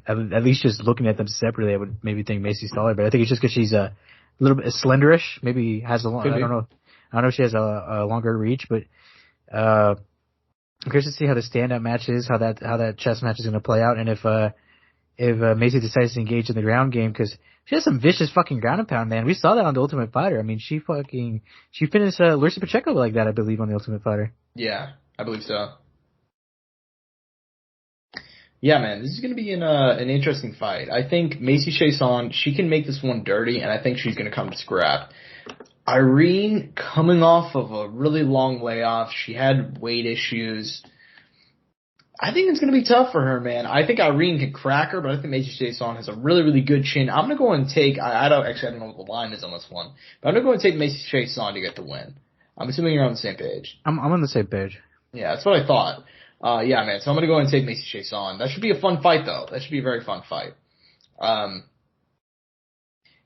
Speaker 3: at least just looking at them separately, I would maybe think Macy's taller, but I think it's just because she's a little bit slenderish. Maybe has I don't know if she has a longer reach, but, I'm curious to see how the stand-up match is, how that chess match is going to play out, and if Macy decides to engage in the ground game, because has some vicious fucking ground and pound, man. We saw that on The Ultimate Fighter. I mean, she finished Larissa Pacheco like that, I believe, on The Ultimate Fighter.
Speaker 1: Yeah, I believe so. Yeah, man, this is going to be an interesting fight. I think Macy Chiasson, she can make this one dirty, and I think she's going to come to scrap. Irene, coming off of a really long layoff, she had weight issues. I think it's going to be tough for her, man. I think Irene can crack her, but I think Macy Chiasson has a really, really good chin. I'm going to go and take, I don't know what the line is on this one, but I'm going to go and take Macy Chiasson to get the win. I'm assuming you're on the same page.
Speaker 3: I'm on the same page.
Speaker 1: Yeah, that's what I thought. Yeah, man, so I'm going to go and take Macy Chiasson. That should be a fun fight, though. That should be a very fun fight.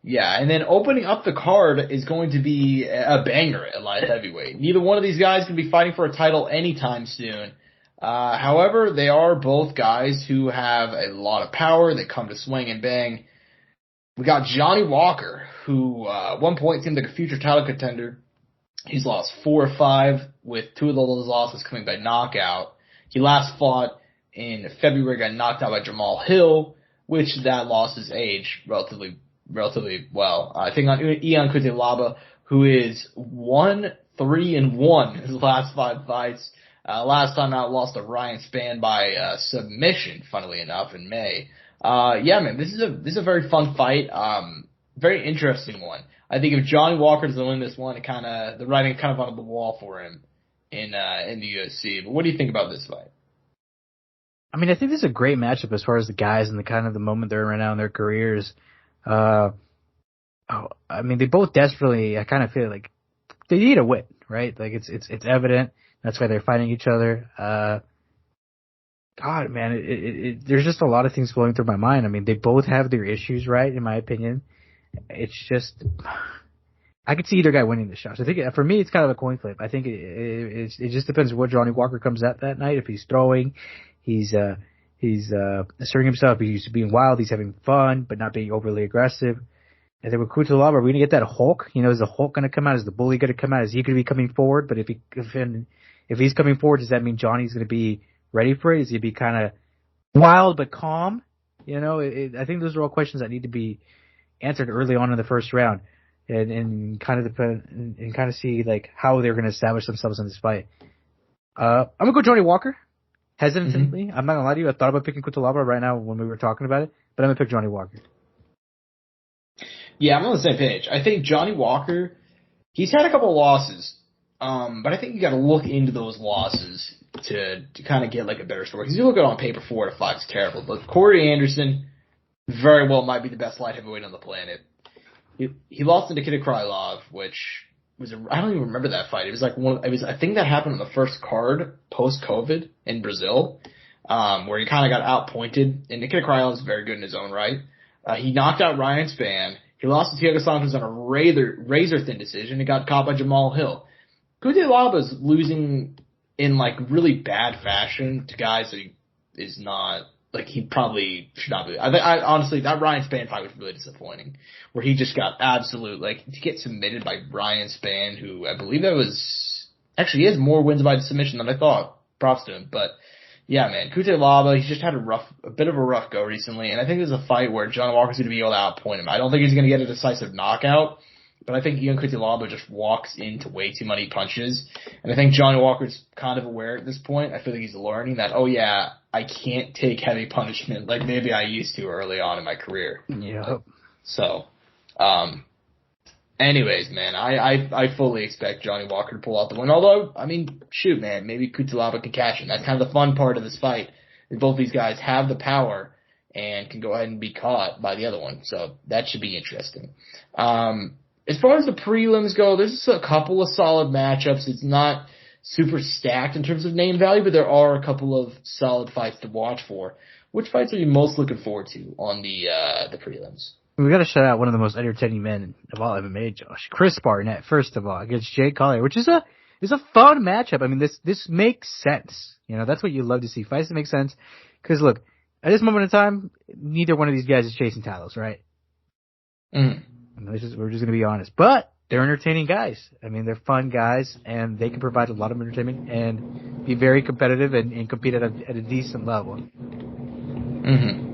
Speaker 1: Yeah, and then opening up the card is going to be a banger at light heavyweight. Neither one of these guys can be fighting for a title anytime soon. However, they are both guys who have a lot of power. They come to swing and bang. We got Johnny Walker, who at one point seemed like a future title contender. He's lost 4 or 5, with 2 of those losses coming by knockout. He last fought in February, got knocked out by Jamal Hill, which that loss is aged relatively well. I think on Ian Cutelaba, who is 1-3-1 in his last 5 fights. Last time out, lost to Ryan Spann by submission, funnily enough, in May. Yeah, man, this is a very fun fight. Very interesting one. I think if Johnny Walker doesn't win this one, the writing kind of on the wall for him in the UFC. But what do you think about this fight?
Speaker 3: I mean, I think this is a great matchup as far as the guys and the kind of the moment they're in right now in their careers. I mean, they both desperately, I kind of feel like they need a win, right? Like it's evident. That's why they're fighting each other. God, man, there's just a lot of things flowing through my mind. I mean, they both have their issues, right? In my opinion, it's just, I could see either guy winning the shot. So I think for me, it's kind of a coin flip. I think it just depends on what Johnny Walker comes at that night. If he's throwing, he's asserting himself. He's being wild. He's having fun, but not being overly aggressive. And then with Cutelaba, are we going to get that Hulk? You know, is the Hulk going to come out? Is the bully going to come out? Is he going to be coming forward? But if he's coming forward, does that mean Johnny's going to be ready for it? Is he going to be kind of wild but calm? You know, I think those are all questions that need to be answered early on in the first round, and kind of see like how they're going to establish themselves in this fight. I'm gonna go Johnny Walker. Hesitantly, I'm not gonna lie to you. I thought about picking Cutelaba right now when we were talking about it, but I'm gonna pick Johnny Walker.
Speaker 1: Yeah, I'm on the same page. I think Johnny Walker, he's had a couple of losses, but I think you got to look into those losses to kind of get like a better story. Because you look at it on paper, 4-5 is terrible. But Corey Anderson very well might be the best light heavyweight on the planet. He lost to Nikita Krylov, which was I don't even remember that fight. It was like I think that happened on the first card post COVID in Brazil, where he kind of got outpointed. And Nikita Krylov is very good in his own right. He knocked out Ryan Spann. He lost to Thiago Santos on a razor thin decision. He got caught by Jamal Hill. Cutelaba's losing in like really bad fashion to guys that he is not, like he probably should not be. I honestly, that Ryan Spann fight was really disappointing, where he just got to get submitted by Ryan Spann, who I believe he has more wins by submission than I thought. Props to him. But yeah, man, Cutelaba, he's just had a bit of a rough go recently, and I think there's a fight where John Walker's going to be able to outpoint him. I don't think he's going to get a decisive knockout, but I think Ian Cutelaba just walks into way too many punches, and I think Johnny Walker's kind of aware at this point. I feel like he's learning that, oh yeah, I can't take heavy punishment like maybe I used to early on in my career.
Speaker 3: Yeah.
Speaker 1: So, anyways, man, I fully expect Johnny Walker to pull out the win. Although, I mean, shoot, man, maybe Cutelaba can cash in. That's kind of the fun part of this fight. Is both these guys have the power and can go ahead and be caught by the other one. So that should be interesting. As far as the prelims go, there's a couple of solid matchups. It's not super stacked in terms of name value, but there are a couple of solid fights to watch for. Which fights are you most looking forward to on the prelims?
Speaker 3: We got to shout out one of the most entertaining men of all ever made, Josh. Chris Barnett, first of all, against Jay Collier, which is a fun matchup. I mean, this makes sense. You know, that's what you love to see. Fights that make sense. Because look, at this moment in time, neither one of these guys is chasing titles, right?
Speaker 1: Mm.
Speaker 3: We're just going to be honest. But they're entertaining guys. I mean, they're fun guys, and they can provide a lot of entertainment and be very competitive and compete at a decent level.
Speaker 1: Mm-hmm.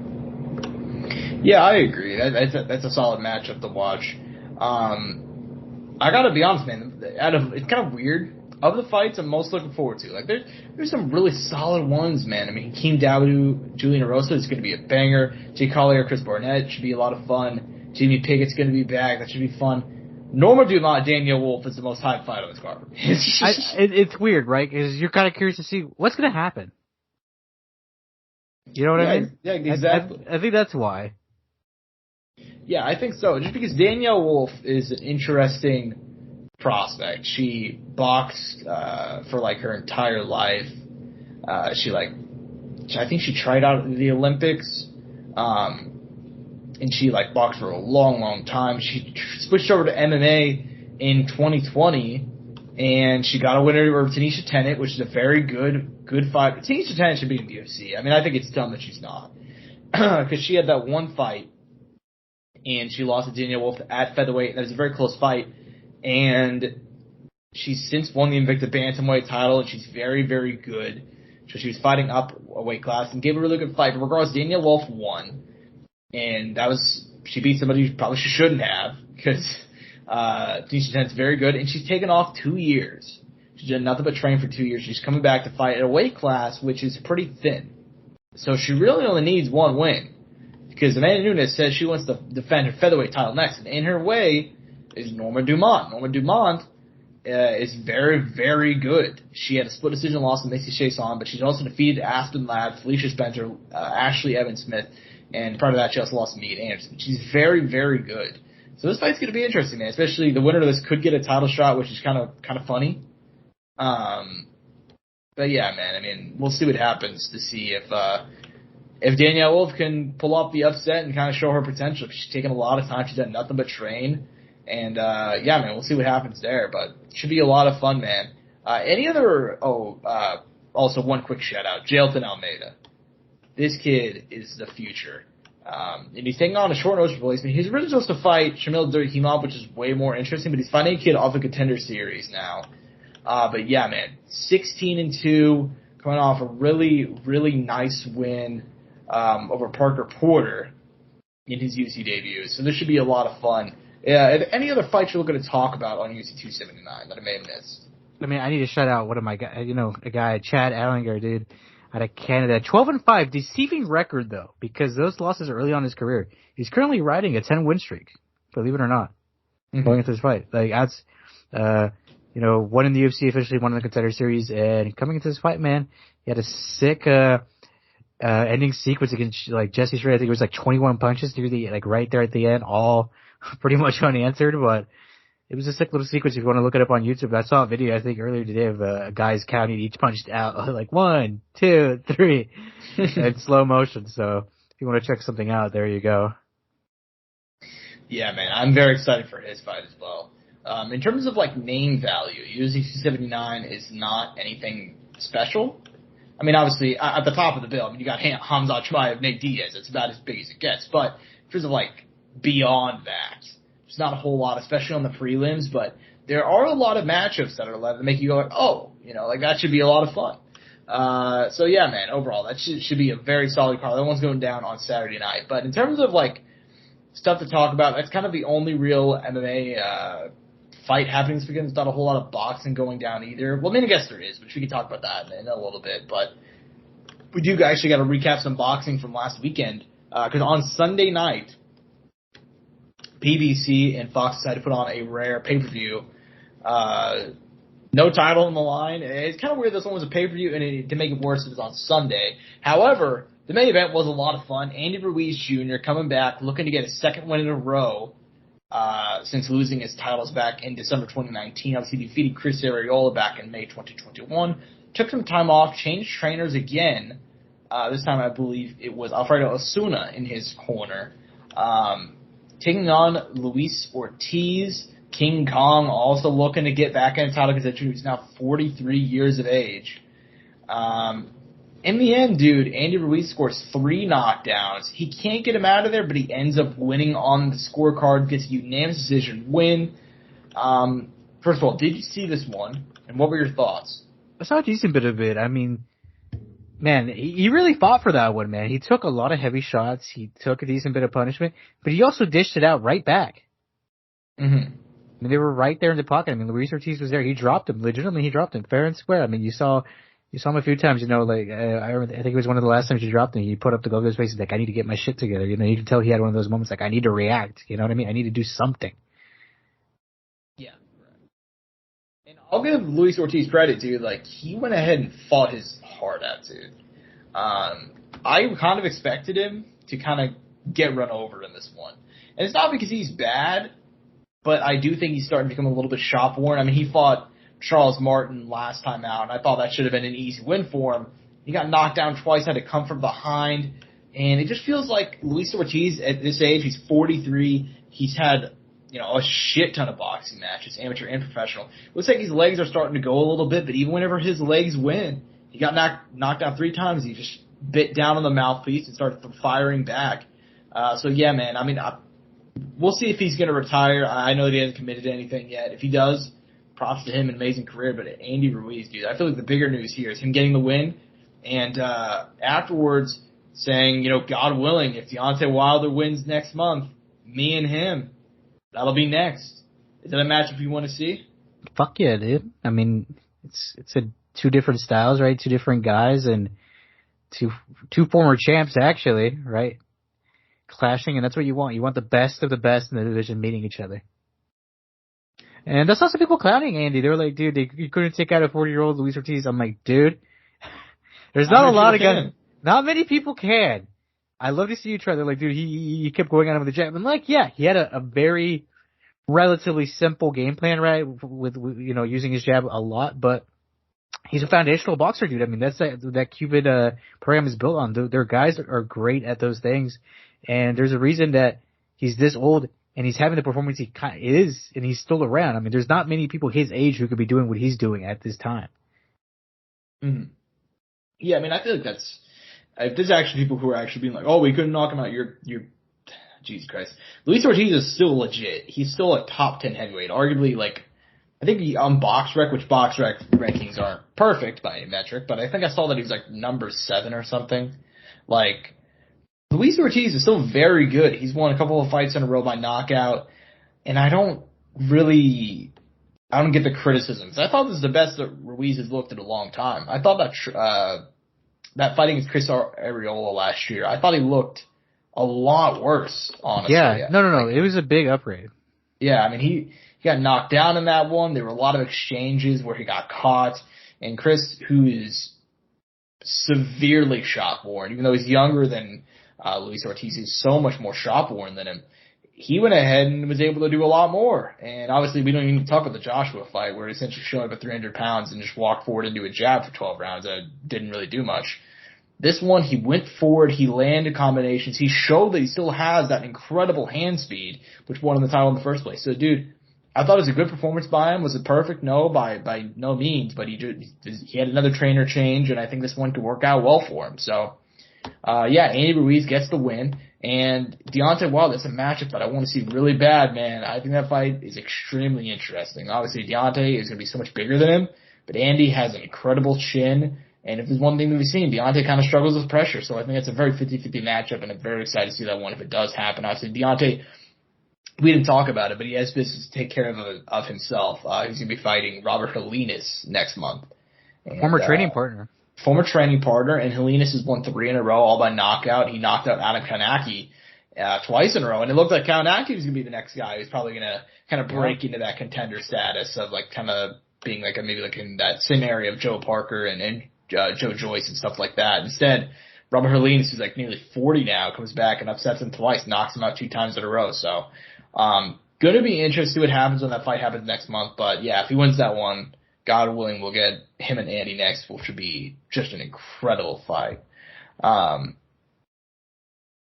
Speaker 1: Yeah, I agree. That's a solid matchup to watch. I gotta be honest, man. It's kind of weird. Of the fights, I'm most looking forward to. Like, there's some really solid ones, man. I mean, Hakeem Dawodu, Julian Erosa is going to be a banger. Jay Collier, Chris Barnett should be a lot of fun. Jamie Piggott's going to be back. That should be fun. Norma Dumont, Daniel Wolf is the most hyped fight on this card.
Speaker 3: It's weird, right? Because you're kind of curious to see what's going to happen. You know what I mean?
Speaker 1: Yeah, exactly.
Speaker 3: I think that's why.
Speaker 1: Yeah, I think so. Just because Danielle Wolf is an interesting prospect. She boxed for like her entire life. I think she tried out at the Olympics, and she like boxed for a long, long time. She switched over to MMA in 2020, and she got a winner over Tanisha Tennant, which is a very good fight. Tanisha Tennant should be in the UFC. I mean, I think it's dumb that she's not, because she had that one fight. And she lost to Danielle Wolf at featherweight. That was a very close fight. And she's since won the Invicta Bantamweight title, and she's very, very good. So she was fighting up a weight class and gave a really good fight. But regardless, Danielle Wolf won. And she beat somebody probably she shouldn't have, because Tanisha Tennant's very good. And she's taken off 2 years. She's done nothing but train for 2 years. She's coming back to fight at a weight class which is pretty thin. So she really only needs one win. Because Amanda Nunes says she wants to defend her featherweight title next. And in her way is Norma Dumont. Norma Dumont is very, very good. She had a split decision loss to Macy Chiasson, but she's also defeated Aspen Ladd, Felicia Spencer, Ashley Evans-Smith, and part of that she also lost to Megan Anderson. She's very, very good. So this fight's going to be interesting, man. Especially the winner of this could get a title shot, which is kind of funny. But yeah, man, I mean, we'll see what happens to see if Danielle Wolf can pull off the upset and kind of show her potential. She's taken a lot of time. She's done nothing but train. And, yeah, man, we'll see what happens there. But it should be a lot of fun, man. Also one quick shout out. Jailton Almeida. This kid is the future. And he's taking on a short notice replacement. He's originally supposed to fight Shamil Durkheimov, which is way more interesting, but he's fighting a kid off the Contender Series now. But yeah, man, 16-2, coming off a really, really nice win over Parker Porter in his UFC debut. So this should be a lot of fun. Any other fights you're looking to talk about on UFC 279 that I may have missed?
Speaker 3: I mean, I need to shout out one of my guys, a guy, Chad Allinger, dude, out of Canada. 12-5, deceiving record, though, because those losses are early on in his career. He's currently riding a 10-win streak, believe it or not, going into this fight. Like, that's, one in the UFC, officially one in the Contender Series, and coming into this fight, man, he had a sick, ending sequence against Jesse Shred. I think it was 21 punches through right there at the end, all pretty much unanswered, but it was a sick little sequence if you want to look it up on YouTube. I saw a video, I think, earlier today of guys counting each punch out, 1, 2, 3, in slow motion. So if you want to check something out, there you go.
Speaker 1: Yeah, man, I'm very excited for his fight as well. In terms of name value, UFC 279 is not anything special. I mean, obviously, at the top of the bill, you got Hamza Chimaev, Nate Diaz. It's about as big as it gets. But in terms of, beyond that, there's not a whole lot, especially on the prelims. But there are a lot of matchups that are left that make you go, that should be a lot of fun. So, yeah, man, overall, that should be a very solid card. That one's going down on Saturday night. But in terms of, stuff to talk about, that's kind of the only real MMA fight happening this weekend. There's not a whole lot of boxing going down either. Well, I mean, I guess there is, but we can talk about that in a little bit. But we do actually got to recap some boxing from last weekend, because on Sunday night, PBC and Fox decided to put on a rare pay-per-view. No title on the line. It's kind of weird this one was a pay-per-view, and to make it worse, it was on Sunday. However, the main event was a lot of fun. Andy Ruiz Jr. coming back, looking to get his second win in a row, since losing his titles back in December 2019. Obviously defeated Chris Arreola back in May 2021. Took some time off, changed trainers again. This time I believe it was Alfredo Osuna in his corner. Taking on Luis Ortiz. King Kong also looking to get back in title contention. He's now 43 years of age. In the end, dude, Andy Ruiz scores 3 knockdowns. He can't get him out of there, but he ends up winning on the scorecard, gets a unanimous decision win. First of all, did you see this one? And what were your thoughts?
Speaker 3: I saw a decent bit of it. I mean, Man, he really fought for that one, man. He took a lot of heavy shots. He took a decent bit of punishment, but he also dished it out right back.
Speaker 1: Mm-hmm.
Speaker 3: I mean, they were right there in the pocket. I mean, Luis Ortiz was there. He dropped him. Legitimately, he dropped him fair and square. I mean, you saw him a few times. You know, like I think it was one of the last times you dropped him. He put up the glove to his face. He's like, "I need to get my shit together." You know, you can tell he had one of those moments like, "I need to react." You know what I mean? I need to do something.
Speaker 1: Yeah. And I'll give Luis Ortiz credit, dude. Like, he went ahead and fought his heart out, dude. I kind of expected him to kind of get run over in this one, and it's not because he's bad. But I do think he's starting to become a little bit shop worn. I mean, he fought Charles Martin last time out, and I thought that should have been an easy win for him. He got knocked down twice, had to come from behind, and it just feels like Luis Ortiz at this age, he's 43, he's had, you know, a shit ton of boxing matches, amateur and professional. Looks like his legs are starting to go a little bit, but even whenever his legs win, he got knocked down 3 times, he just bit down on the mouthpiece and started firing back. So yeah, man, I mean, we'll see if he's going to retire. I know that he hasn't committed to anything yet. If he does, props to him, an amazing career. But Andy Ruiz, dude, I feel like the bigger news here is him getting the win, and afterwards saying, you know, God willing, if Deontay Wilder wins next month, me and him, that'll be next. Is that a matchup you want to see?
Speaker 3: Fuck yeah, dude. I mean, it's two different styles, right? Two different guys, and two former champs, actually, right? Clashing, and that's what you want. You want the best of the best in the division meeting each other. And that's also people clowning Andy. They were like, dude, you couldn't take out a 40-year-old Luis Ortiz. I'm like, dude, there's not a lot of guys. Not many people can. I love to see you try. They're like, dude, he kept going at him with the jab. I'm like, yeah, he had a very relatively simple game plan, right? With you know, using his jab a lot, but he's a foundational boxer, dude. I mean, that's that Cuban program is built on. Their guys are great at those things. And there's a reason that he's this old and he's having the performance he is, and he's still around. I mean, there's not many people his age who could be doing what he's doing at this time.
Speaker 1: Mm-hmm. Yeah, I mean, I feel like if there's actually people who are actually being like, oh, we couldn't knock him out, you're Jesus Christ. Luis Ortiz is still legit. He's still a top 10 heavyweight. Arguably, like, I think on BoxRec, which BoxRec rankings aren't perfect by any metric, but I think I saw that he was like number 7 or something. Like, Luis Ortiz is still very good. He's won a couple of fights in a row by knockout, and I don't get the criticisms. I thought this is the best that Ruiz has looked in a long time. I thought that fight against Chris Arreola last year, I thought he looked a lot worse, honestly.
Speaker 3: Yeah, no. It was a big upgrade.
Speaker 1: Yeah, I mean, he got knocked down in that one. There were a lot of exchanges where he got caught, and Chris, who is severely shot-worn, even though he's younger than Luis Ortiz, is so much more shop-worn than him. He went ahead and was able to do a lot more. And obviously, we don't even talk about the Joshua fight, where he essentially showed up at 300 pounds and just walked forward and do a jab for 12 rounds and didn't really do much. This one, he went forward, he landed combinations, he showed that he still has that incredible hand speed, which won him the title in the first place. So, dude, I thought it was a good performance by him. Was it perfect? No, by no means. But he had another trainer change, and I think this one could work out well for him. So, yeah, Andy Ruiz gets the win. And Deontay Wilder, that's a matchup that I want to see really bad, man. I think that fight is extremely interesting. Obviously, Deontay is going to be so much bigger than him, but Andy has an incredible chin. And if there's one thing that we've seen, Deontay kind of struggles with pressure. So I think it's a very 50-50 matchup, and I'm very excited to see that one if it does happen. Obviously, Deontay, we didn't talk about it, but he has business to take care of himself. He's going to be fighting Robert Helenius next month. And,
Speaker 3: former training partner.
Speaker 1: Former training partner, and Helenius has won 3 in a row, all by knockout. He knocked out Adam Kanaki twice in a row, and it looked like Kanaki was going to be the next guy who's probably going to kind of break into that contender status of like kind of being like maybe like in that same area of Joe Parker and Joe Joyce and stuff like that. Instead, Robert Helenius, who's like nearly 40 now, comes back and upsets him twice, knocks him out 2 times in a row. So, going to be interested to see what happens when that fight happens next month. But yeah, if he wins that one, God willing, we'll get him and Andy next, which would be just an incredible fight.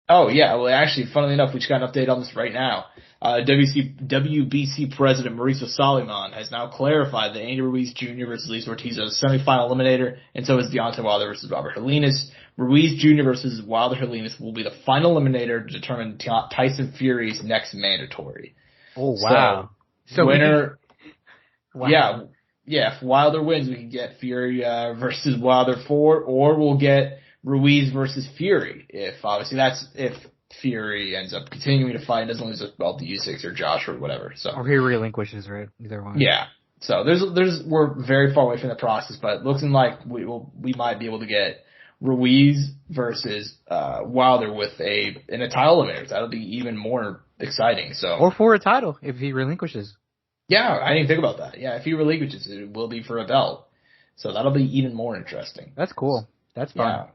Speaker 1: Oh yeah, well actually, funnily enough, we just got an update on this right now. WBC President Mauricio Soliman has now clarified that Andy Ruiz Jr. versus Luis Ortiz is a semifinal eliminator, and so is Deontay Wilder versus Robert Helenius. Ruiz Jr. versus Wilder Helenius will be the final eliminator to determine Tyson Fury's next mandatory.
Speaker 3: Oh wow!
Speaker 1: So winner,
Speaker 3: wow.
Speaker 1: Yeah, if Wilder wins, we can get Fury versus Wilder 4, or we'll get Ruiz versus Fury. If Fury ends up continuing to fight and doesn't lose the belt to Usyk or Josh or whatever. So
Speaker 3: or he relinquishes, right? Either one.
Speaker 1: Yeah. So we're very far away from the process, but it looks like we might be able to get Ruiz versus Wilder in a title eliminator. That'll be even more exciting. So
Speaker 3: or for a title if he relinquishes.
Speaker 1: Yeah, I didn't think about that. Yeah, if he relinquishes, it will be for a belt. So that'll be even more interesting.
Speaker 3: That's cool. That's fun.
Speaker 1: Yeah,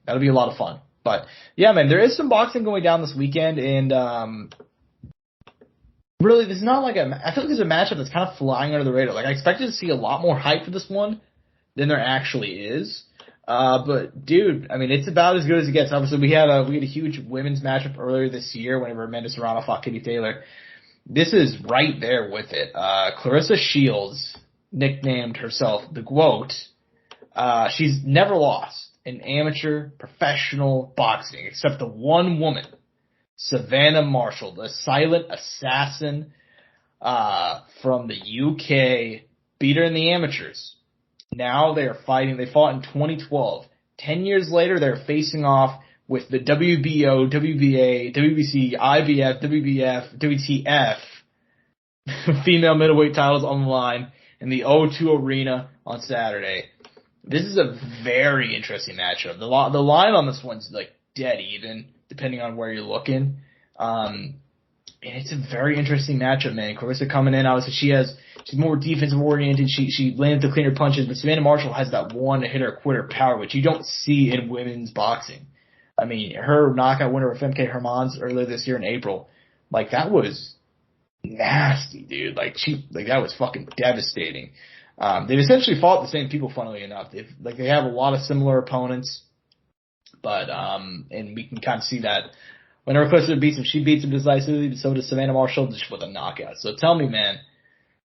Speaker 1: that'll be a lot of fun. But yeah, man, there is some boxing going down this weekend, and really, this is not like I feel like there's a matchup that's kind of flying under the radar. Like I expected to see a lot more hype for this one than there actually is. But dude, I mean, it's about as good as it gets. Obviously, we had a huge women's matchup earlier this year whenever Amanda Serrano fought Katie Taylor. This is right there with it. Clarissa Shields, nicknamed herself the GWOAT, she's never lost in amateur professional boxing except the one woman, Savannah Marshall, the silent assassin from the UK, beat her in the amateurs. Now they are fighting. They fought in 2012. 10 years later, they're facing off with the WBO, WBA, WBC, IBF, WBF, WTF female middleweight titles on the line in the O2 Arena on Saturday. This is a very interesting matchup. The line on this one's like dead even, depending on where you're looking. And it's a very interesting matchup, man. Clarissa coming in, obviously she's more defensive oriented. She landed the cleaner punches, but Savannah Marshall has that one hitter quitter power, which you don't see in women's boxing. I mean, her knockout winner of Femke Hermans earlier this year in April, like that was nasty, dude. Like that was fucking devastating. They've essentially fought the same people, funnily enough. They have a lot of similar opponents, but and we can kind of see that whenever Clarissa beats him, she beats him decisively, but so does Savannah Marshall just with a knockout. So tell me, man,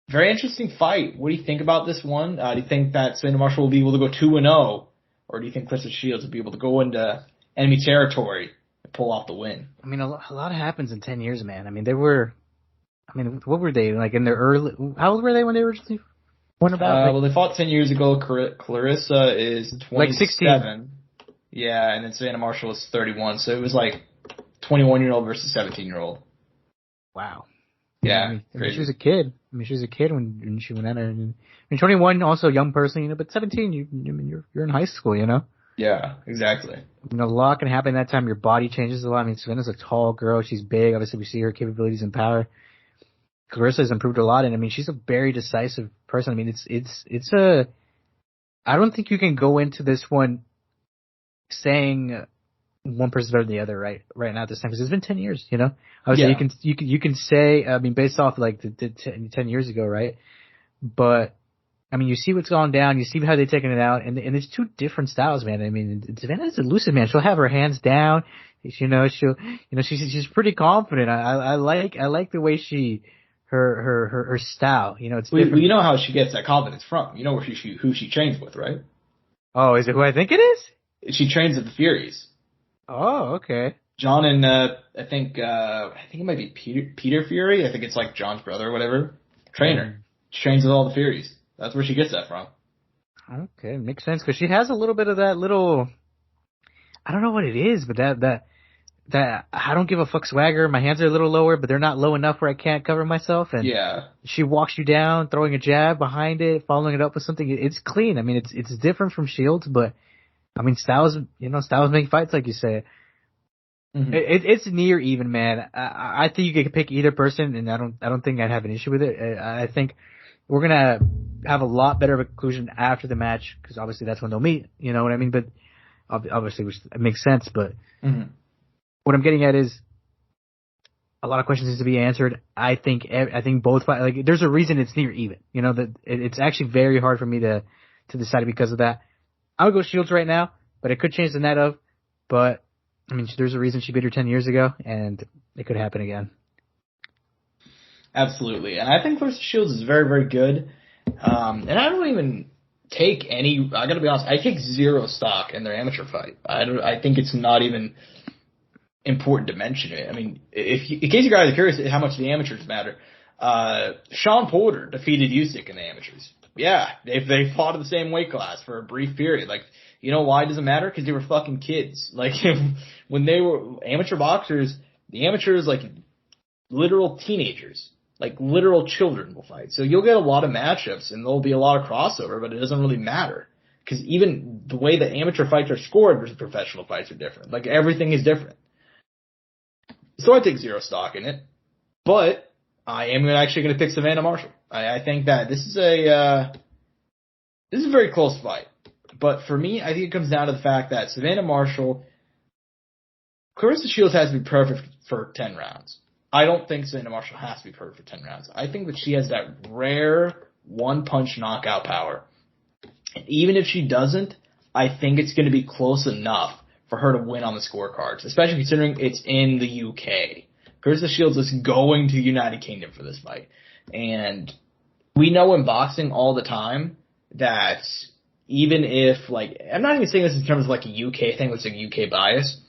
Speaker 1: very interesting fight. What do you think about this one? Do you think that Savannah Marshall will be able to go 2-0, or do you think Clarissa Shields will be able to go into enemy territory and pull off the win?
Speaker 3: I mean, a lot happens in 10 years, man. I mean, what were they, like in their early, how old were they when they originally went about?
Speaker 1: Well, they fought 10 years ago. Clarissa is 27.
Speaker 3: Like 16.
Speaker 1: Yeah, and then Savannah Marshall is 31. So it was like 21-year-old versus 17-year-old.
Speaker 3: Wow.
Speaker 1: Yeah,
Speaker 3: I mean, she was a kid. She was a kid when she went in there. I mean, 21, also a young person, but 17, you're in high school,
Speaker 1: Yeah, exactly.
Speaker 3: A lot can happen that time. Your body changes a lot. I mean, Savannah's a tall girl. She's big. Obviously, we see her capabilities and power. Clarissa has improved a lot, and I mean, she's a very decisive person. I mean, I don't think you can go into this one saying one person's better than the other right now at this time, because it's been 10 years, Obviously, yeah. You can say, I mean, based off like the 10 years ago, right? But I mean, you see what's gone down. You see how they've taken it out, and it's two different styles, man. I mean, Savannah's elusive, man. She'll have her hands down. She's pretty confident. I like the way her style. It's different.
Speaker 1: Well, you know how she gets that confidence from. You know who she trains with, right?
Speaker 3: Oh, is it who I think it is?
Speaker 1: She trains at the Furies.
Speaker 3: Oh, okay.
Speaker 1: John and I think it might be Peter Fury. I think it's like John's brother or whatever. Trainer. She trains with all the Furies. That's where she gets that from.
Speaker 3: Okay, makes sense, because she has a little bit of that little, I don't know what it is, but that I don't give a fuck swagger. My hands are a little lower, but they're not low enough where I can't cover myself. And
Speaker 1: yeah,
Speaker 3: she walks you down, throwing a jab behind it, following it up with something. It's clean. I mean, it's different from Shields, but I mean, styles make fights, like you say. Mm-hmm. It's near even, man. I think you could pick either person, and I don't think I'd have an issue with it. I think we're gonna have a lot better of a conclusion after the match, because obviously that's when they'll meet. You know what I mean? But obviously, which it makes sense. But what I'm getting at is a lot of questions need to be answered. I think both fight, like, there's a reason it's near even. That it's actually very hard for me to decide because of that. I would go Shields right now, but it could change the night of. But I mean, there's a reason she beat her 10 years ago, and it could happen again.
Speaker 1: Absolutely. And I think Clarissa Shields is very, very good. And I don't even take any, I gotta be honest, I take zero stock in their amateur fight. I think it's not even important to mention it. I mean, in case you guys are curious how much the amateurs matter, Sean Porter defeated Usyk in the amateurs. Yeah, if they fought in the same weight class for a brief period. Like, you know why it doesn't matter? Because they were fucking kids. Like, when they were amateur boxers, the amateurs, like, literal teenagers, like literal children will fight. So you'll get a lot of matchups and there'll be a lot of crossover, but it doesn't really matter. Because even the way that amateur fights are scored versus professional fights are different. Like, everything is different. So I take zero stock in it. But I am actually going to pick Savannah Marshall. I think that this is a very close fight. But for me, I think it comes down to the fact that Savannah Marshall, Clarissa Shields has to be perfect for 10 rounds. I don't think Savannah Marshall has to be perfect for 10 rounds. I think that she has that rare one-punch knockout power. And even if she doesn't, I think it's going to be close enough for her to win on the scorecards, especially considering it's in the UK. Clarissa Shields is going to the United Kingdom for this fight. And we know in boxing all the time that even if, like, I'm not even saying this in terms of like a UK thing, it's like UK bias,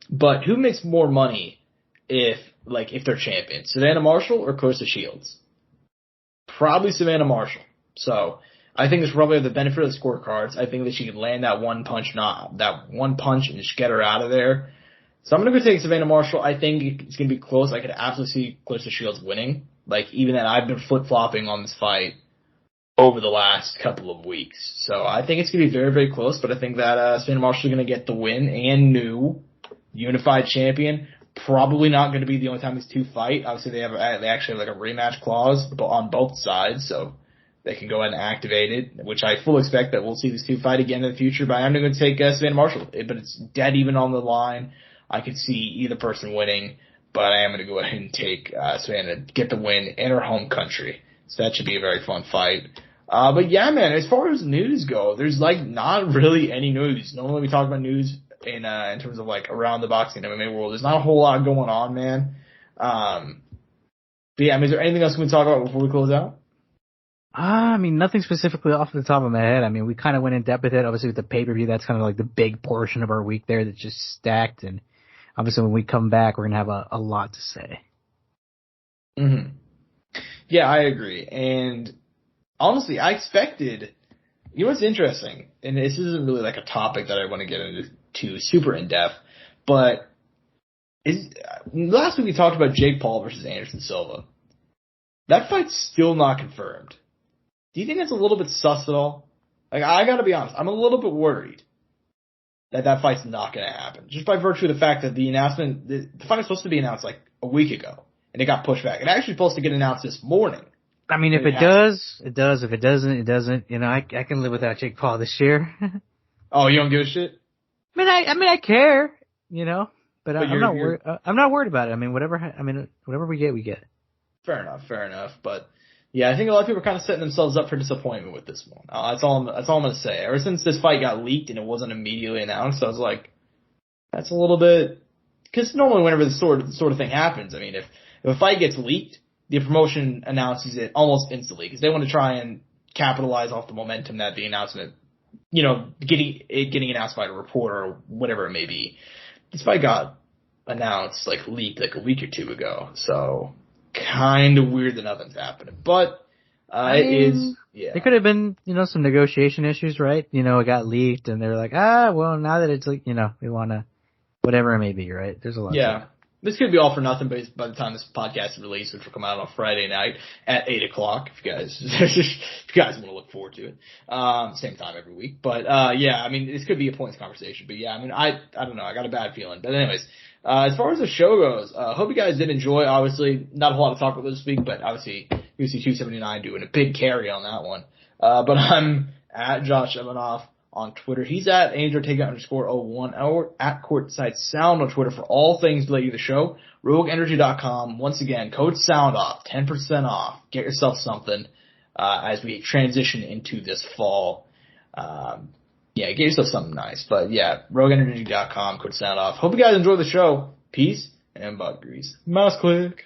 Speaker 1: but who makes more money if they're champions? Savannah Marshall or Clarissa Shields? Probably Savannah Marshall. So I think this probably have the benefit of the scorecards. I think that she could land that one punch and just get her out of there. So I'm going to go take Savannah Marshall. I think it's going to be close. I could absolutely see Clarissa Shields winning. Like, even then, I've been flip-flopping on this fight over the last couple of weeks. So I think it's going to be very, very close, but I think that Savannah Marshall is going to get the win and new unified champion. Probably not going to be the only time these two fight. Obviously, they actually have like a rematch clause on both sides, so they can go ahead and activate it, which I fully expect that we'll see these two fight again in the future. But I'm going to take Savannah Marshall, but it's dead even on the line. I could see either person winning, but I am going to go ahead and take Savannah to get the win in her home country. So that should be a very fun fight. But yeah, man, as far as news go, there's like not really any news. Normally we talk about news in terms of like around the boxing MMA world. There's not a whole lot going on, man. But yeah, I mean, is there anything else we can talk about before we close out?
Speaker 3: I mean, nothing specifically off the top of my head. I mean, we kind of went in depth with it. Obviously, with the pay-per-view, that's kind of like the big portion of our week there that's just stacked. And obviously, when we come back, we're going to have a lot to say.
Speaker 1: Mm-hmm. Yeah, I agree. And honestly, I expected, you know what's interesting, and this isn't really like a topic that I want to get into super in-depth, but last week we talked about Jake Paul versus Anderson Silva. That fight's still not confirmed. Do you think that's a little bit sus at all? Like, I gotta be honest, I'm a little bit worried that fight's not gonna happen. Just by virtue of the fact that the fight was supposed to be announced like a week ago, and it got pushed back. It actually supposed to get announced this morning.
Speaker 3: I mean, if it does, it does. If it doesn't, it doesn't. You know, I can live without Jake Paul this year.
Speaker 1: Oh, you don't give a shit?
Speaker 3: I mean, I care, you know, but I'm not worried. I'm not worried about it. I mean, whatever we get, we get.
Speaker 1: Fair enough. But yeah, I think a lot of people are kind of setting themselves up for disappointment with this one. That's all I'm going to say. Ever since this fight got leaked and it wasn't immediately announced, I was like, that's a little bit, because normally whenever this sort of thing happens, I mean, if a fight gets leaked, the promotion announces it almost instantly because they want to try and capitalize off the momentum that the announcement, you know, getting announced by a reporter or whatever it may be. This fight got announced, like leaked like a week or two ago, so kind of weird that nothing's happening. But it is, yeah.
Speaker 3: There could have been, you know, some negotiation issues, right? You know, it got leaked and they're like, well, now that it's like, you know, we want to, whatever it may be, right? There's a lot.
Speaker 1: Yeah. This could be all for nothing, but by the time this podcast is released, which will come out on Friday night at 8 o'clock, if you guys want to look forward to it. Same time every week. But, yeah, I mean, this could be a points conversation. But, yeah, I mean, I don't know. I got a bad feeling. But anyways, as far as the show goes, hope you guys did enjoy. Obviously, not a whole lot to talk about this week, but obviously, UFC 279 doing a big carry on that one. But I'm at Josh Evanoff on Twitter. He's at Ortega_01 or at Courtside Sound on Twitter for all things related to the show. RogueEnergy.com. Once again, code SOUNDOFF, 10% off. Get yourself something as we transition into this fall. Yeah, get yourself something nice. But yeah, RogueEnergy.com, code SOUNDOFF. Hope you guys enjoy the show. Peace and butt grease. Mouse click.